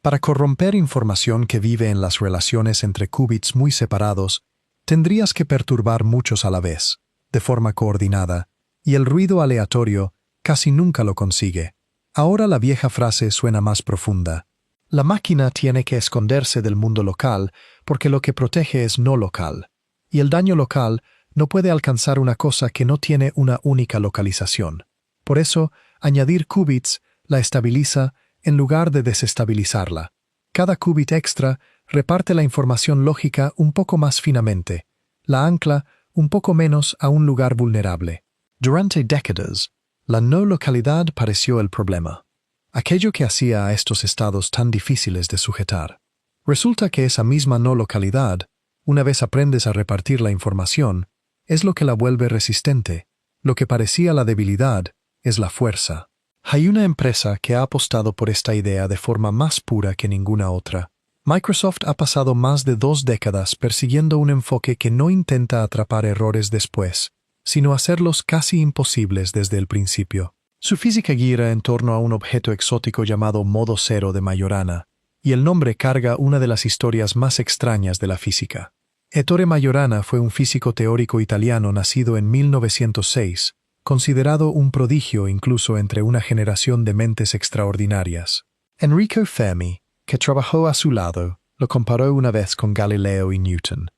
Para corromper información que vive en las relaciones entre qubits muy separados, tendrías que perturbar muchos a la vez, de forma coordinada, y el ruido aleatorio casi nunca lo consigue. Ahora la vieja frase suena más profunda. La máquina tiene que esconderse del mundo local porque lo que protege es no local, y el daño local no puede alcanzar una cosa que no tiene una única localización. Por eso, añadir qubits la estabiliza en lugar de desestabilizarla. Cada qubit extra reparte la información lógica un poco más finamente, la ancla un poco menos a un lugar vulnerable. Durante décadas, la no localidad pareció el problema, aquello que hacía a estos estados tan difíciles de sujetar. Resulta que esa misma no localidad, una vez aprendes a repartir la información, es lo que la vuelve resistente. Lo que parecía la debilidad es la fuerza. Hay una empresa que ha apostado por esta idea de forma más pura que ninguna otra. Microsoft ha pasado más de 2 décadas persiguiendo un enfoque que no intenta atrapar errores después, sino hacerlos casi imposibles desde el principio. Su física gira en torno a un objeto exótico llamado modo cero de Majorana, y el nombre carga una de las historias más extrañas de la física. Ettore Majorana fue un físico teórico italiano nacido en 1906, considerado un prodigio incluso entre una generación de mentes extraordinarias. Enrico Fermi, que trabajó a su lado, lo comparó una vez con Galileo y Newton.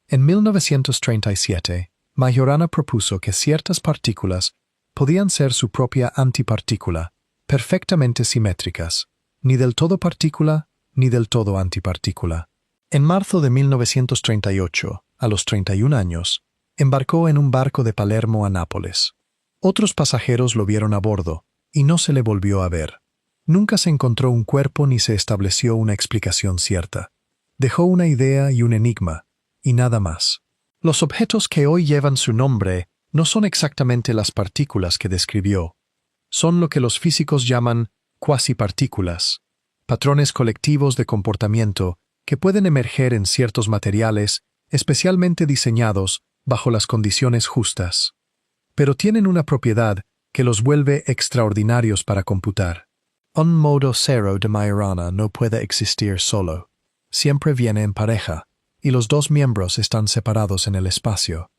En 1937, Majorana propuso que ciertas partículas podían ser su propia antipartícula, perfectamente simétricas, ni del todo partícula ni del todo antipartícula. En marzo de 1938, a los 31 años, embarcó en un barco de Palermo a Nápoles. Otros pasajeros lo vieron a bordo, y no se le volvió a ver. Nunca se encontró un cuerpo ni se estableció una explicación cierta. Dejó una idea y un enigma, y nada más. Los objetos que hoy llevan su nombre no son exactamente las partículas que describió. Son lo que los físicos llaman cuasipartículas, patrones colectivos de comportamiento que pueden emerger en ciertos materiales especialmente diseñados bajo las condiciones justas. Pero tienen una propiedad que los vuelve extraordinarios para computar. Un modo cero de Majorana no puede existir solo. Siempre viene en pareja, y los dos miembros están separados en el espacio.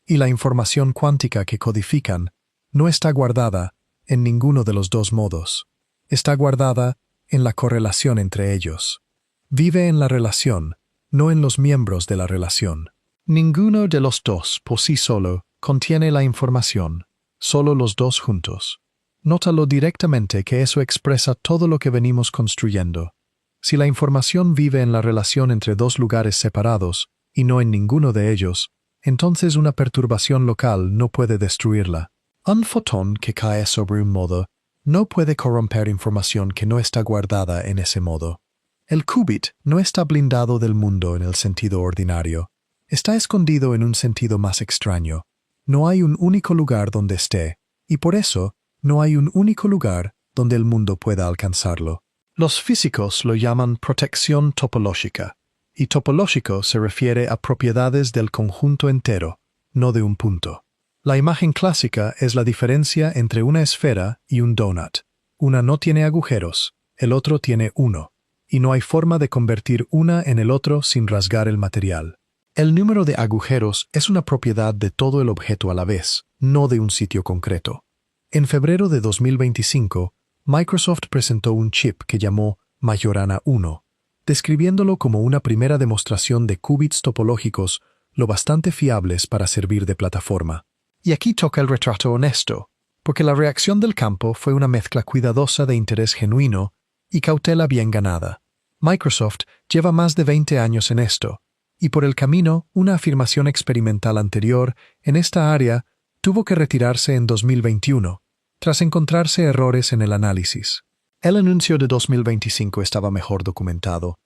Y la información cuántica que codifican no está guardada en ninguno de los dos modos. Está guardada en la correlación entre ellos. Vive en la relación, no en los miembros de la relación. Ninguno de los dos por sí solo contiene la información, solo los dos juntos. Nótalo directamente que eso expresa todo lo que venimos construyendo. Si la información vive en la relación entre dos lugares separados, y no en ninguno de ellos, entonces una perturbación local no puede destruirla. Un fotón que cae sobre un modo no puede corromper información que no está guardada en ese modo. El qubit no está blindado del mundo en el sentido ordinario. Está escondido en un sentido más extraño. No hay un único lugar donde esté, y por eso no hay un único lugar donde el mundo pueda alcanzarlo. Los físicos lo llaman protección topológica, y topológico se refiere a propiedades del conjunto entero, no de un punto. La imagen clásica es la diferencia entre una esfera y un donut. Una no tiene agujeros, el otro tiene uno, y no hay forma de convertir una en el otro sin rasgar el material. El número de agujeros es una propiedad de todo el objeto a la vez, no de un sitio concreto. En febrero de 2025, Microsoft presentó un chip que llamó Majorana 1, describiéndolo como una primera demostración de qubits topológicos lo bastante fiables para servir de plataforma. Y aquí toca el retrato honesto, porque la reacción del campo fue una mezcla cuidadosa de interés genuino y cautela bien ganada. Microsoft lleva más de 20 años en esto, y por el camino, una afirmación experimental anterior en esta área tuvo que retirarse en 2021, tras encontrarse errores en el análisis. El anuncio de 2025 estaba mejor documentado,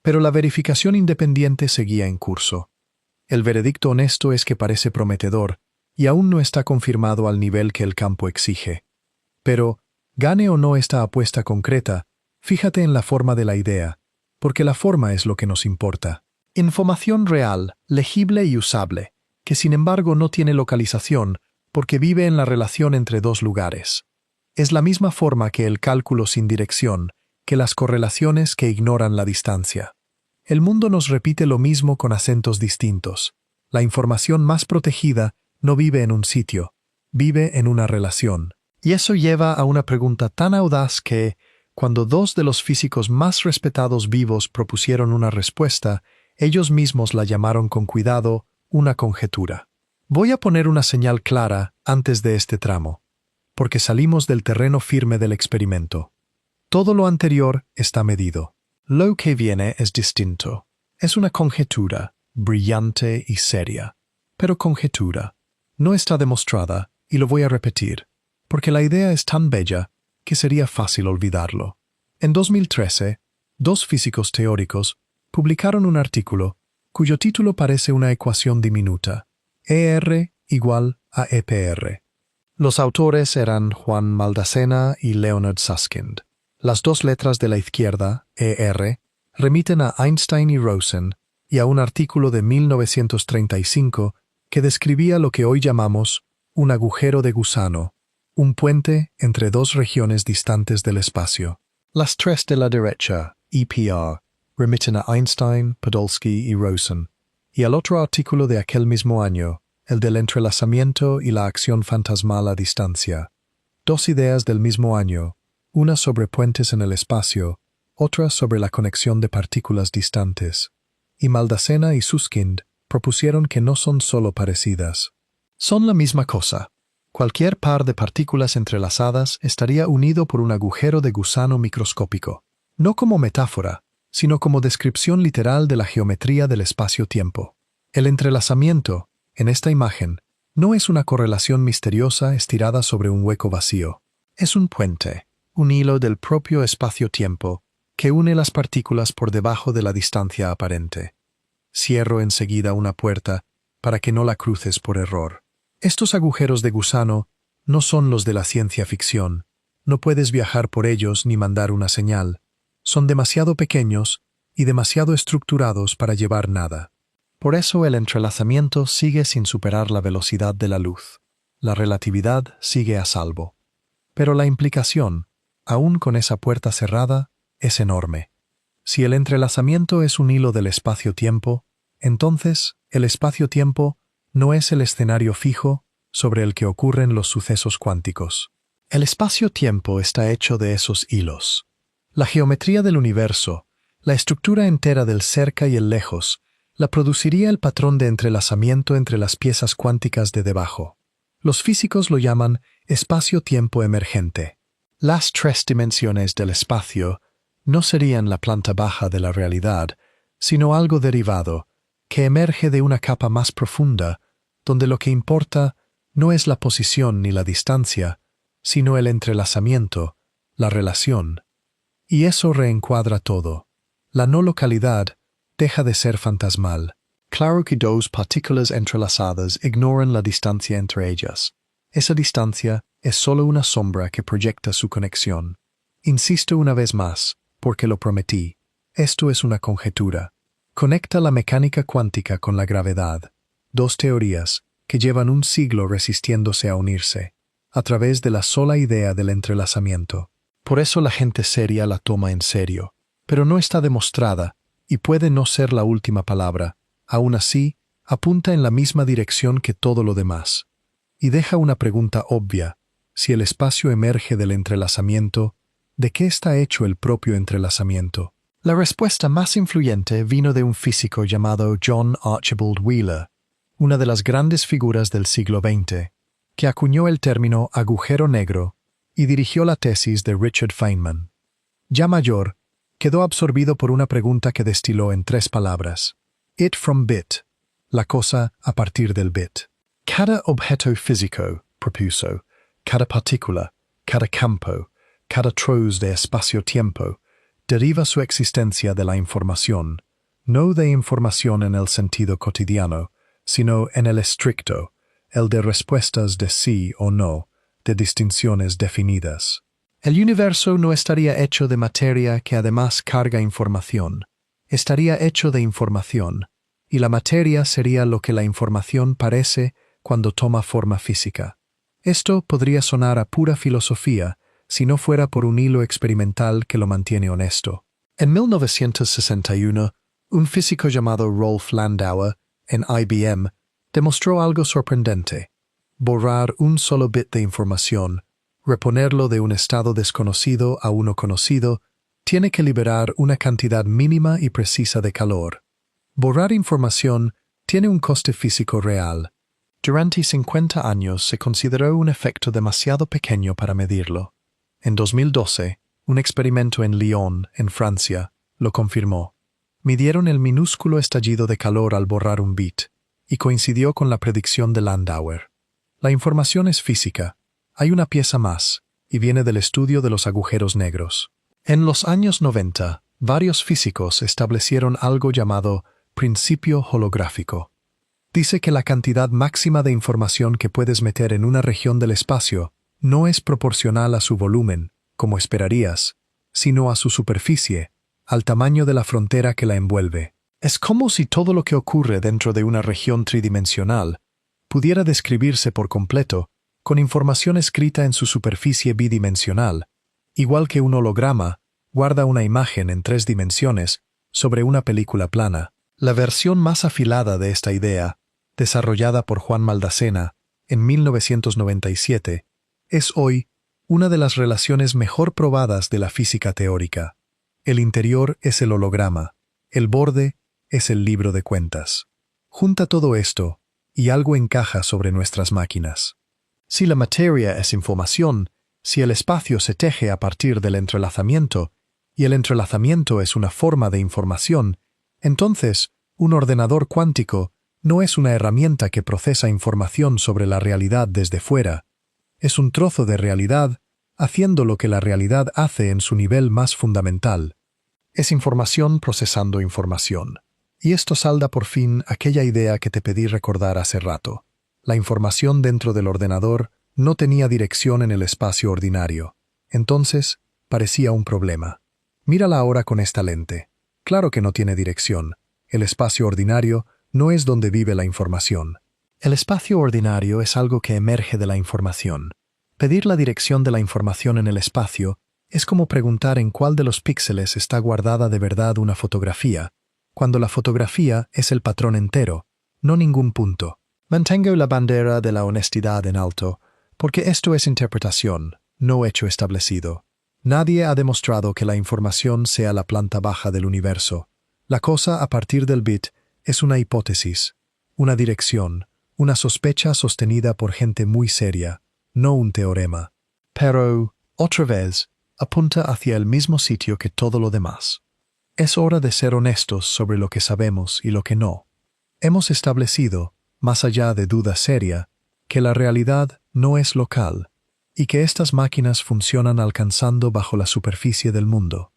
pero la verificación independiente seguía en curso. El veredicto honesto es que parece prometedor, y aún no está confirmado al nivel que el campo exige. Pero, gane o no esta apuesta concreta, fíjate en la forma de la idea, porque la forma es lo que nos importa. Información real, legible y usable, que sin embargo no tiene localización porque vive en la relación entre dos lugares. Es la misma forma que el cálculo sin dirección, que las correlaciones que ignoran la distancia. El mundo nos repite lo mismo con acentos distintos. La información más protegida no vive en un sitio, vive en una relación. Y eso lleva a una pregunta tan audaz que, cuando dos de los físicos más respetados vivos propusieron una respuesta, ellos mismos la llamaron con cuidado una conjetura. Voy a poner una señal clara antes de este tramo, porque salimos del terreno firme del experimento. Todo lo anterior está medido. Lo que viene es distinto. Es una conjetura, brillante y seria. Pero conjetura. No está demostrada, y lo voy a repetir, porque la idea es tan bella que sería fácil olvidarlo. En 2013, dos físicos teóricos publicaron un artículo cuyo título parece una ecuación diminuta, ER igual a EPR. Los autores eran Juan Maldacena y Leonard Susskind. Las dos letras de la izquierda, ER, remiten a Einstein y Rosen y a un artículo de 1935 que describía lo que hoy llamamos un agujero de gusano, un puente entre dos regiones distantes del espacio. Las tres de la derecha, EPR, remiten a Einstein, Podolsky y Rosen, y al otro artículo de aquel mismo año, el del entrelazamiento y la acción fantasmal a distancia. Dos ideas del mismo año, una sobre puentes en el espacio, otra sobre la conexión de partículas distantes. Y Maldacena y Susskind propusieron que no son solo parecidas. Son la misma cosa. Cualquier par de partículas entrelazadas estaría unido por un agujero de gusano microscópico, no como metáfora, sino como descripción literal de la geometría del espacio-tiempo. El entrelazamiento, en esta imagen, no es una correlación misteriosa estirada sobre un hueco vacío. Es un puente, un hilo del propio espacio-tiempo que une las partículas por debajo de la distancia aparente. Cierro enseguida una puerta para que no la cruces por error. Estos agujeros de gusano no son los de la ciencia ficción. No puedes viajar por ellos ni mandar una señal. Son demasiado pequeños y demasiado estructurados para llevar nada. Por eso el entrelazamiento sigue sin superar la velocidad de la luz. La relatividad sigue a salvo. Pero la implicación, aún con esa puerta cerrada, es enorme. Si el entrelazamiento es un hilo del espacio-tiempo, entonces el espacio-tiempo no es el escenario fijo sobre el que ocurren los sucesos cuánticos. El espacio-tiempo está hecho de esos hilos. La geometría del universo, la estructura entera del cerca y el lejos, la produciría el patrón de entrelazamiento entre las piezas cuánticas de debajo. Los físicos lo llaman espacio-tiempo emergente. Las tres dimensiones del espacio no serían la planta baja de la realidad, sino algo derivado, que emerge de una capa más profunda, donde lo que importa no es la posición ni la distancia, sino el entrelazamiento, la relación. Y eso reencuadra todo. La no localidad deja de ser fantasmal. Claro que dos partículas entrelazadas ignoran la distancia entre ellas. Esa distancia es solo una sombra que proyecta su conexión. Insisto una vez más, porque lo prometí. Esto es una conjetura. Conecta la mecánica cuántica con la gravedad, dos teorías que llevan un siglo resistiéndose a unirse, a través de la sola idea del entrelazamiento. Por eso la gente seria la toma en serio, pero no está demostrada, y puede no ser la última palabra. Aún así, apunta en la misma dirección que todo lo demás. Y deja una pregunta obvia: si el espacio emerge del entrelazamiento, ¿de qué está hecho el propio entrelazamiento? La respuesta más influyente vino de un físico llamado John Archibald Wheeler, una de las grandes figuras del siglo XX, que acuñó el término agujero negro y dirigió la tesis de Richard Feynman. Ya mayor, quedó absorbido por una pregunta que destiló en 3 palabras: it from bit, la cosa a partir del bit. Cada objeto físico, propuso, cada partícula, cada campo, cada trozo de espacio-tiempo, deriva su existencia de la información, no de información en el sentido cotidiano, sino en el estricto, el de respuestas de sí o no, de distinciones definidas. El universo no estaría hecho de materia que además carga información. Estaría hecho de información, y la materia sería lo que la información parece cuando toma forma física. Esto podría sonar a pura filosofía si no fuera por un hilo experimental que lo mantiene honesto. En 1961, un físico llamado Rolf Landauer, en IBM, demostró algo sorprendente: borrar un solo bit de información, reponerlo de un estado desconocido a uno conocido, tiene que liberar una cantidad mínima y precisa de calor. Borrar información tiene un coste físico real. Durante 50 años se consideró un efecto demasiado pequeño para medirlo. En 2012, un experimento en Lyon, en Francia, lo confirmó. Midieron el minúsculo estallido de calor al borrar un bit, y coincidió con la predicción de Landauer. La información es física. Hay una pieza más, y viene del estudio de los agujeros negros. En los años 90, varios físicos establecieron algo llamado principio holográfico. Dice que la cantidad máxima de información que puedes meter en una región del espacio no es proporcional a su volumen, como esperarías, sino a su superficie, al tamaño de la frontera que la envuelve. Es como si todo lo que ocurre dentro de una región tridimensional pudiera describirse por completo con información escrita en su superficie bidimensional, igual que un holograma guarda una imagen en 3 dimensiones sobre una película plana. La versión más afilada de esta idea, desarrollada por Juan Maldacena en 1997, es hoy una de las relaciones mejor probadas de la física teórica. El interior es el holograma, el borde es el libro de cuentas. Junta todo esto y algo encaja sobre nuestras máquinas. Si la materia es información, si el espacio se teje a partir del entrelazamiento, y el entrelazamiento es una forma de información, entonces un ordenador cuántico no es una herramienta que procesa información sobre la realidad desde fuera. Es un trozo de realidad haciendo lo que la realidad hace en su nivel más fundamental. Es información procesando información. Y esto salda por fin aquella idea que te pedí recordar hace rato. La información dentro del ordenador no tenía dirección en el espacio ordinario. Entonces, parecía un problema. Mírala ahora con esta lente. Claro que no tiene dirección. El espacio ordinario no es donde vive la información. El espacio ordinario es algo que emerge de la información. Pedir la dirección de la información en el espacio es como preguntar en cuál de los píxeles está guardada de verdad una fotografía, cuando la fotografía es el patrón entero, no ningún punto. Mantengo la bandera de la honestidad en alto, porque esto es interpretación, no hecho establecido. Nadie ha demostrado que la información sea la planta baja del universo. La cosa a partir del bit es una hipótesis, una dirección, una sospecha sostenida por gente muy seria, no un teorema. Pero, otra vez, apunta hacia el mismo sitio que todo lo demás. Es hora de ser honestos sobre lo que sabemos y lo que no. Hemos establecido, más allá de duda seria, que la realidad no es local y que estas máquinas funcionan alcanzando bajo la superficie del mundo.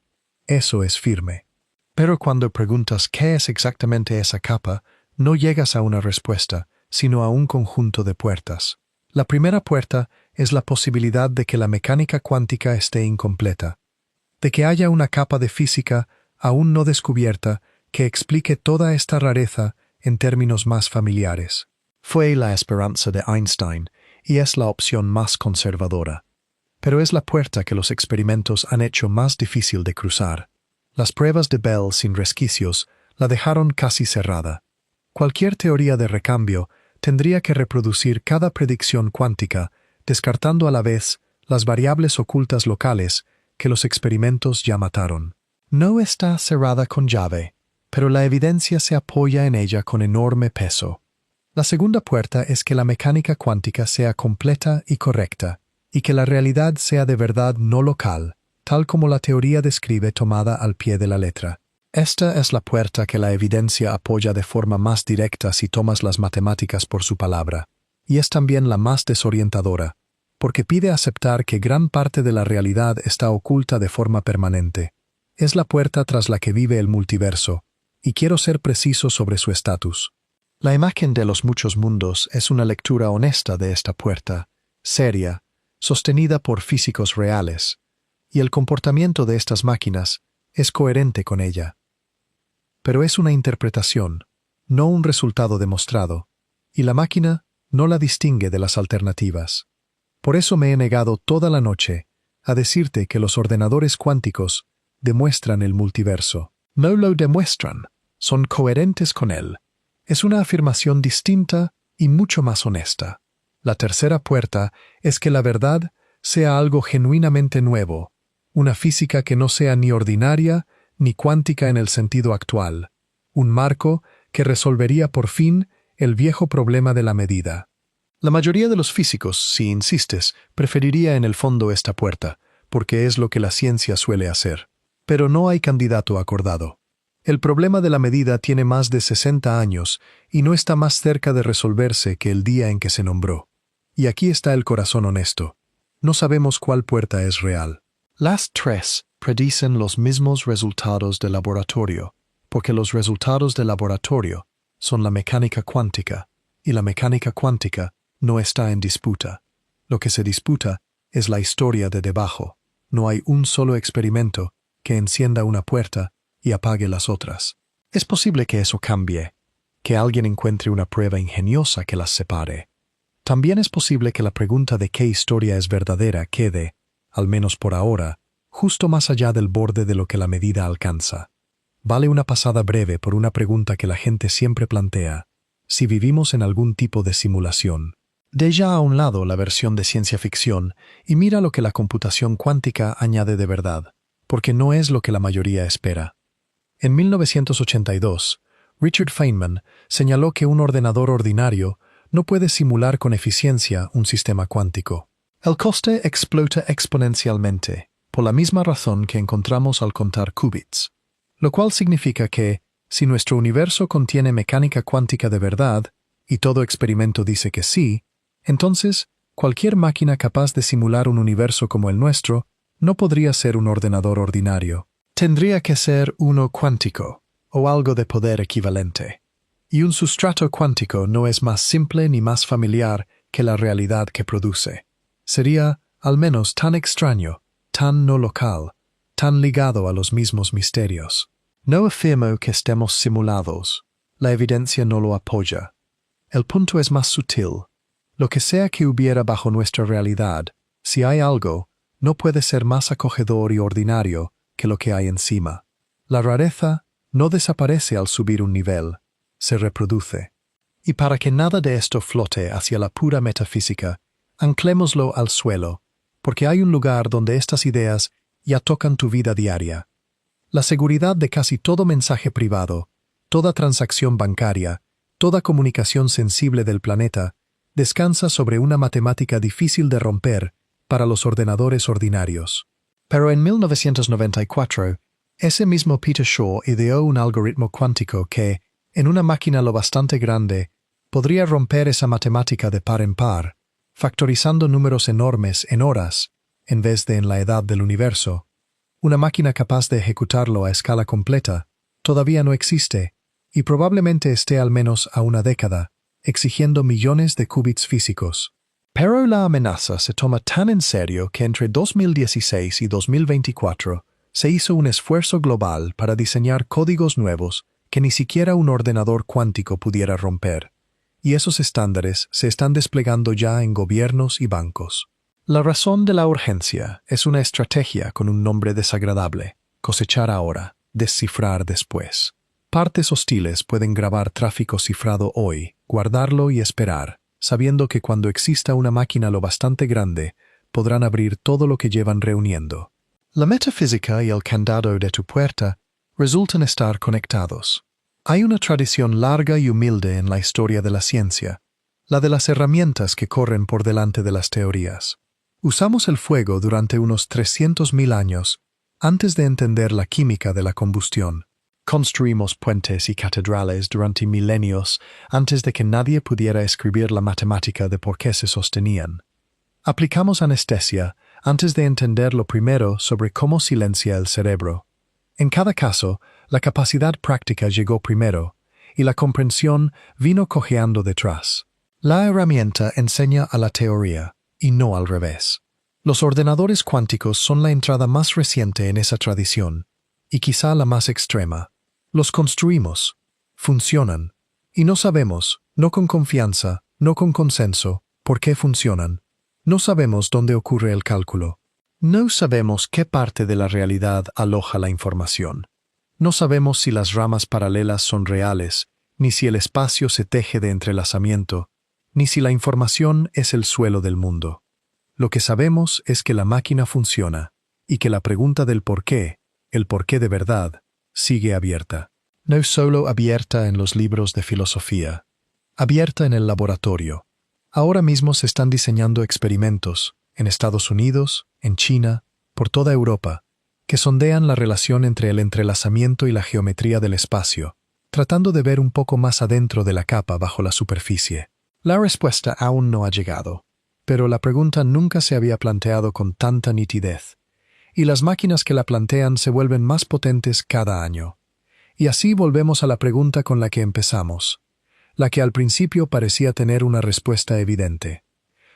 Eso es firme. Pero cuando preguntas qué es exactamente esa capa, no llegas a una respuesta, sino a un conjunto de puertas. La primera puerta es la posibilidad de que la mecánica cuántica esté incompleta, de que haya una capa de física aún no descubierta que explique toda esta rareza en términos más familiares. Fue la esperanza de Einstein y es la opción más conservadora. Pero es la puerta que los experimentos han hecho más difícil de cruzar. Las pruebas de Bell sin resquicios la dejaron casi cerrada. Cualquier teoría de recambio tendría que reproducir cada predicción cuántica, descartando a la vez las variables ocultas locales que los experimentos ya mataron. No está cerrada con llave, pero la evidencia se apoya en ella con enorme peso. La segunda puerta es que la mecánica cuántica sea completa y correcta, y que la realidad sea de verdad no local, tal como la teoría describe tomada al pie de la letra. Esta es la puerta que la evidencia apoya de forma más directa si tomas las matemáticas por su palabra, y es también la más desorientadora, porque pide aceptar que gran parte de la realidad está oculta de forma permanente. Es la puerta tras la que vive el multiverso, y quiero ser preciso sobre su estatus. La imagen de los muchos mundos es una lectura honesta de esta puerta, seria, sostenida por físicos reales, y el comportamiento de estas máquinas es coherente con ella. Pero es una interpretación, no un resultado demostrado, y la máquina no la distingue de las alternativas. Por eso me he negado toda la noche a decirte que los ordenadores cuánticos demuestran el multiverso. No lo demuestran, son coherentes con él. Es una afirmación distinta y mucho más honesta. La tercera puerta es que la verdad sea algo genuinamente nuevo, una física que no sea ni ordinaria ni cuántica en el sentido actual, un marco que resolvería por fin el viejo problema de la medida. La mayoría de los físicos, si insistes, preferiría en el fondo esta puerta, porque es lo que la ciencia suele hacer. Pero no hay candidato acordado. El problema de la medida tiene más de 60 años y no está más cerca de resolverse que el día en que se nombró. Y aquí está el corazón honesto. No sabemos cuál puerta es real. Las tres predicen los mismos resultados de laboratorio, porque los resultados de laboratorio son la mecánica cuántica, y la mecánica cuántica no está en disputa. Lo que se disputa es la historia de debajo. No hay un solo experimento que encienda una puerta y apague las otras. Es posible que eso cambie, que alguien encuentre una prueba ingeniosa que las separe. También es posible que la pregunta de qué historia es verdadera quede, al menos por ahora, justo más allá del borde de lo que la medida alcanza. Vale una pasada breve por una pregunta que la gente siempre plantea: si vivimos en algún tipo de simulación. Deja a un lado la versión de ciencia ficción y mira lo que la computación cuántica añade de verdad, porque no es lo que la mayoría espera. En 1982, Richard Feynman señaló que un ordenador ordinario no puede simular con eficiencia un sistema cuántico. El coste explota exponencialmente, por la misma razón que encontramos al contar qubits, lo cual significa que, si nuestro universo contiene mecánica cuántica de verdad, y todo experimento dice que sí, entonces cualquier máquina capaz de simular un universo como el nuestro no podría ser un ordenador ordinario. Tendría que ser uno cuántico, o algo de poder equivalente. Y un sustrato cuántico no es más simple ni más familiar que la realidad que produce. Sería, al menos, tan extraño, tan no local, tan ligado a los mismos misterios. No afirmo que estemos simulados. La evidencia no lo apoya. El punto es más sutil. Lo que sea que hubiera bajo nuestra realidad, si hay algo, no puede ser más acogedor y ordinario que lo que hay encima. La rareza no desaparece al subir un nivel, se reproduce. Y para que nada de esto flote hacia la pura metafísica, anclémoslo al suelo, porque hay un lugar donde estas ideas ya tocan tu vida diaria. La seguridad de casi todo mensaje privado, toda transacción bancaria, toda comunicación sensible del planeta, descansa sobre una matemática difícil de romper para los ordenadores ordinarios. Pero en 1994, ese mismo Peter Shaw ideó un algoritmo cuántico que, en una máquina lo bastante grande, podría romper esa matemática de par en par, factorizando números enormes en horas, en vez de en la edad del universo. Una máquina capaz de ejecutarlo a escala completa todavía no existe, y probablemente esté al menos a una década, exigiendo millones de qubits físicos. Pero la amenaza se toma tan en serio que entre 2016 y 2024 se hizo un esfuerzo global para diseñar códigos nuevos que ni siquiera un ordenador cuántico pudiera romper, y esos estándares se están desplegando ya en gobiernos y bancos. La razón de la urgencia es una estrategia con un nombre desagradable: cosechar ahora, descifrar después. Partes hostiles pueden grabar tráfico cifrado hoy, guardarlo y esperar, sabiendo que cuando exista una máquina lo bastante grande, podrán abrir todo lo que llevan reuniendo. La metafísica y el candado de tu puerta resultan estar conectados. Hay una tradición larga y humilde en la historia de la ciencia, la de las herramientas que corren por delante de las teorías. Usamos el fuego durante unos 300.000 años antes de entender la química de la combustión. Construimos puentes y catedrales durante milenios antes de que nadie pudiera escribir la matemática de por qué se sostenían. Aplicamos anestesia antes de entender lo primero sobre cómo silencia el cerebro. En cada caso, la capacidad práctica llegó primero, y la comprensión vino cojeando detrás. La herramienta enseña a la teoría, y no al revés. Los ordenadores cuánticos son la entrada más reciente en esa tradición, y quizá la más extrema. Los construimos, funcionan, y no sabemos, no con confianza, no con consenso, por qué funcionan. No sabemos dónde ocurre el cálculo. No sabemos qué parte de la realidad aloja la información. No sabemos si las ramas paralelas son reales, ni si el espacio se teje de entrelazamiento, ni si la información es el suelo del mundo. Lo que sabemos es que la máquina funciona, y que la pregunta del por qué, el por qué de verdad, sigue abierta. No solo abierta en los libros de filosofía, abierta en el laboratorio. Ahora mismo se están diseñando experimentos, en Estados Unidos, en China, por toda Europa, que sondean la relación entre el entrelazamiento y la geometría del espacio, tratando de ver un poco más adentro de la capa bajo la superficie. La respuesta aún no ha llegado, pero la pregunta nunca se había planteado con tanta nitidez, y las máquinas que la plantean se vuelven más potentes cada año. Y así volvemos a la pregunta con la que empezamos, la que al principio parecía tener una respuesta evidente.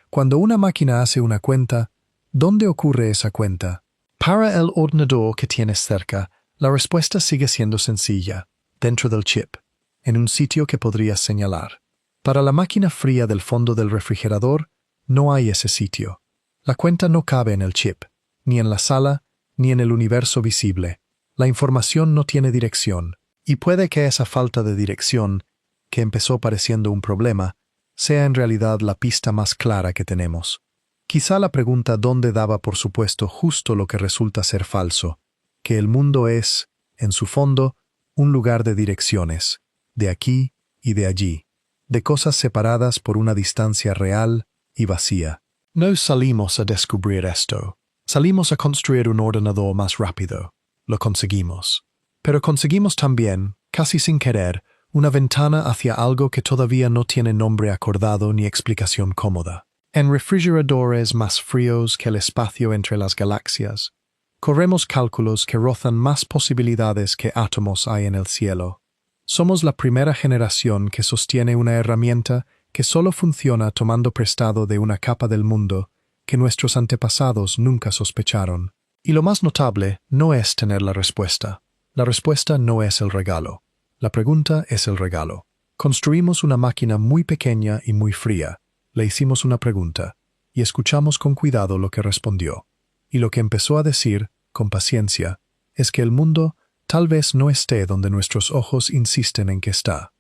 Cuando una máquina hace una cuenta, ¿dónde ocurre esa cuenta? Para el ordenador que tienes cerca, la respuesta sigue siendo sencilla, dentro del chip, en un sitio que podrías señalar. Para la máquina fría del fondo del refrigerador, no hay ese sitio. La cuenta no cabe en el chip, ni en la sala, ni en el universo visible. La información no tiene dirección, y puede que esa falta de dirección, que empezó pareciendo un problema, sea en realidad la pista más clara que tenemos. Quizá la pregunta ¿dónde? Daba por supuesto justo lo que resulta ser falso, que el mundo es, en su fondo, un lugar de direcciones, de aquí y de allí, de cosas separadas por una distancia real y vacía. No salimos a descubrir esto, salimos a construir un ordenador más rápido. Lo conseguimos. Pero conseguimos también, casi sin querer, una ventana hacia algo que todavía no tiene nombre acordado ni explicación cómoda. En refrigeradores más fríos que el espacio entre las galaxias, corremos cálculos que rozan más posibilidades que átomos hay en el cielo. Somos la primera generación que sostiene una herramienta que solo funciona tomando prestado de una capa del mundo que nuestros antepasados nunca sospecharon. Y lo más notable no es tener la respuesta. La respuesta no es el regalo. La pregunta es el regalo. Construimos una máquina muy pequeña y muy fría. Le hicimos una pregunta, y escuchamos con cuidado lo que respondió. Y lo que empezó a decir, con paciencia, es que el mundo tal vez no esté donde nuestros ojos insisten en que está.